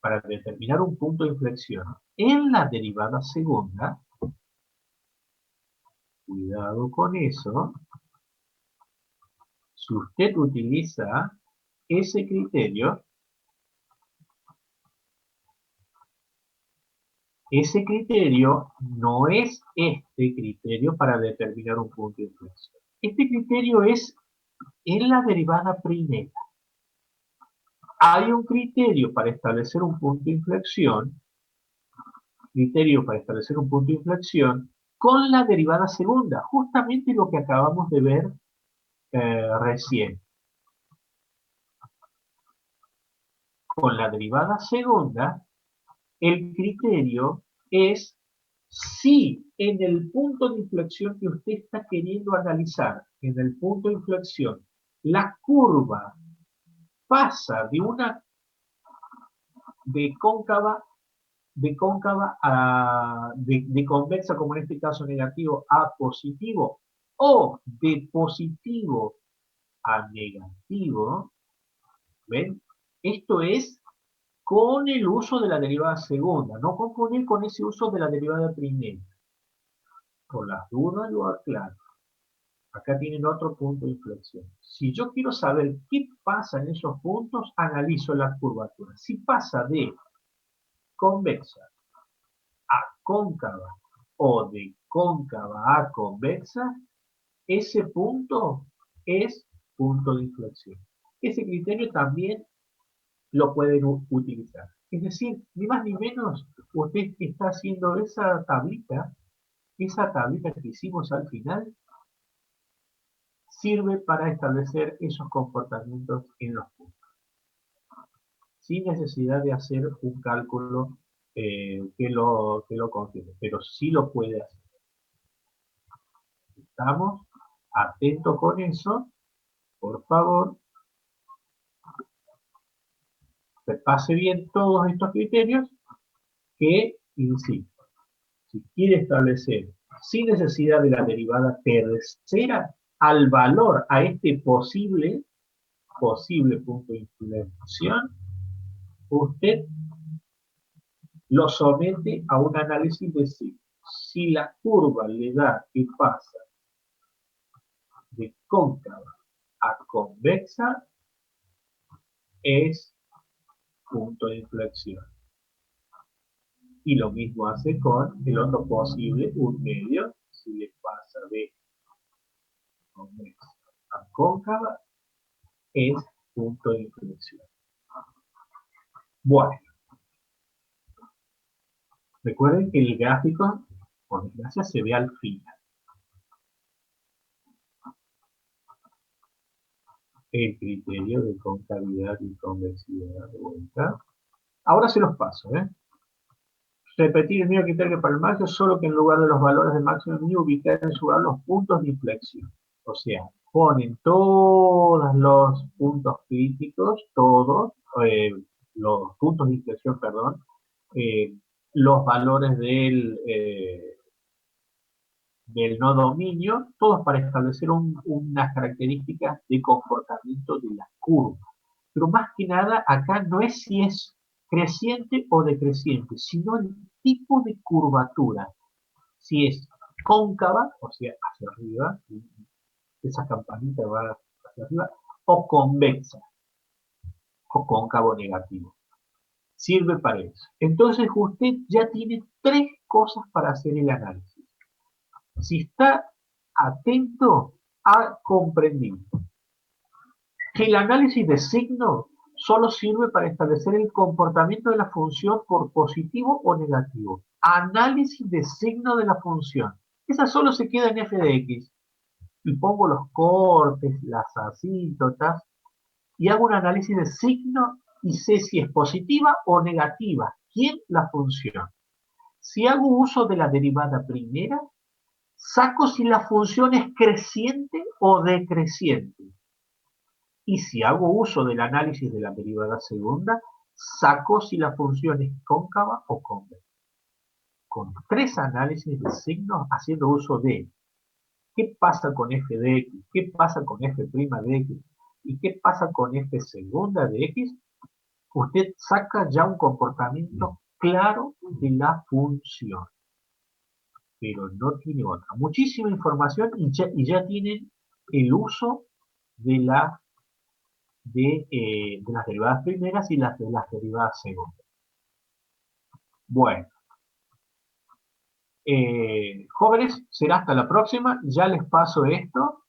para determinar un punto de inflexión en la derivada segunda, cuidado con eso, si usted utiliza ese criterio no es este criterio para determinar un punto de inflexión. Este criterio es en la derivada primera. Hay un criterio para establecer un punto de inflexión, con la derivada segunda, justamente lo que acabamos de ver recién. Con la derivada segunda, el criterio es si en el punto de inflexión que usted está queriendo analizar, en el punto de inflexión, la curva pasa de cóncava de convexa, como en este caso negativo, a positivo, o de positivo a negativo, ¿ven? Esto es con el uso de la derivada segunda, no confundir con ese uso de la derivada primera. Por las dudas lo aclaro. Acá tienen otro punto de inflexión. Si yo quiero saber qué pasa en esos puntos, analizo la curvatura. Si pasa de convexa a cóncava o de cóncava a convexa, ese punto es punto de inflexión. Ese criterio también lo pueden utilizar. Es decir, ni más ni menos, usted está haciendo esa tablita que hicimos al final, sirve para establecer esos comportamientos en los puntos, sin necesidad de hacer un cálculo que lo confirme, pero sí lo puede hacer. Estamos atentos con eso, por favor, repase bien todos estos criterios que, insisto, si quiere establecer sin necesidad de la derivada tercera al valor a este posible punto de inflexión, usted lo somete a un análisis de signo. Si la curva le da que pasa de cóncava a convexa, es punto de inflexión. Y lo mismo hace con el otro posible, un medio, si le pasa de convexa a cóncava, es punto de inflexión. Bueno, recuerden que el gráfico, por desgracia, se ve al final. El criterio de concavidad y convexidad de vuelta. Ahora se los paso, ¿eh? Repetir el mismo criterio para el máximo, solo que en lugar de los valores de máximo y ubicar en su lugar los puntos de inflexión. O sea, ponen todos los puntos críticos, todos, los puntos de inflexión, perdón, los valores del no dominio, todos para establecer unas características de comportamiento de la curva. Pero más que nada, acá no es si es creciente o decreciente, sino el tipo de curvatura. Si es cóncava, o sea, hacia arriba, esa campanita va hacia arriba, o convexa, o cóncavo negativo. Sirve para eso. Entonces usted ya tiene tres cosas para hacer el análisis. Si está atento, ha comprendido que el análisis de signo solo sirve para establecer el comportamiento de la función por positivo o negativo. Análisis de signo de la función. Esa solo se queda en f de x. Y pongo los cortes, las asíntotas, y hago un análisis de signo y sé si es positiva o negativa. ¿Quién? La función. Si hago uso de la derivada primera, saco si la función es creciente o decreciente. Y si hago uso del análisis de la derivada segunda, saco si la función es cóncava o convexa. Con tres análisis de signos, haciendo uso de qué pasa con f de x, qué pasa con f' de x y qué pasa con f segunda de x, usted saca ya un comportamiento claro de la función. Pero no tiene otra. Muchísima información y ya tienen el uso de las derivadas primeras y de las derivadas segundas. Bueno, jóvenes, será hasta la próxima. Ya les paso esto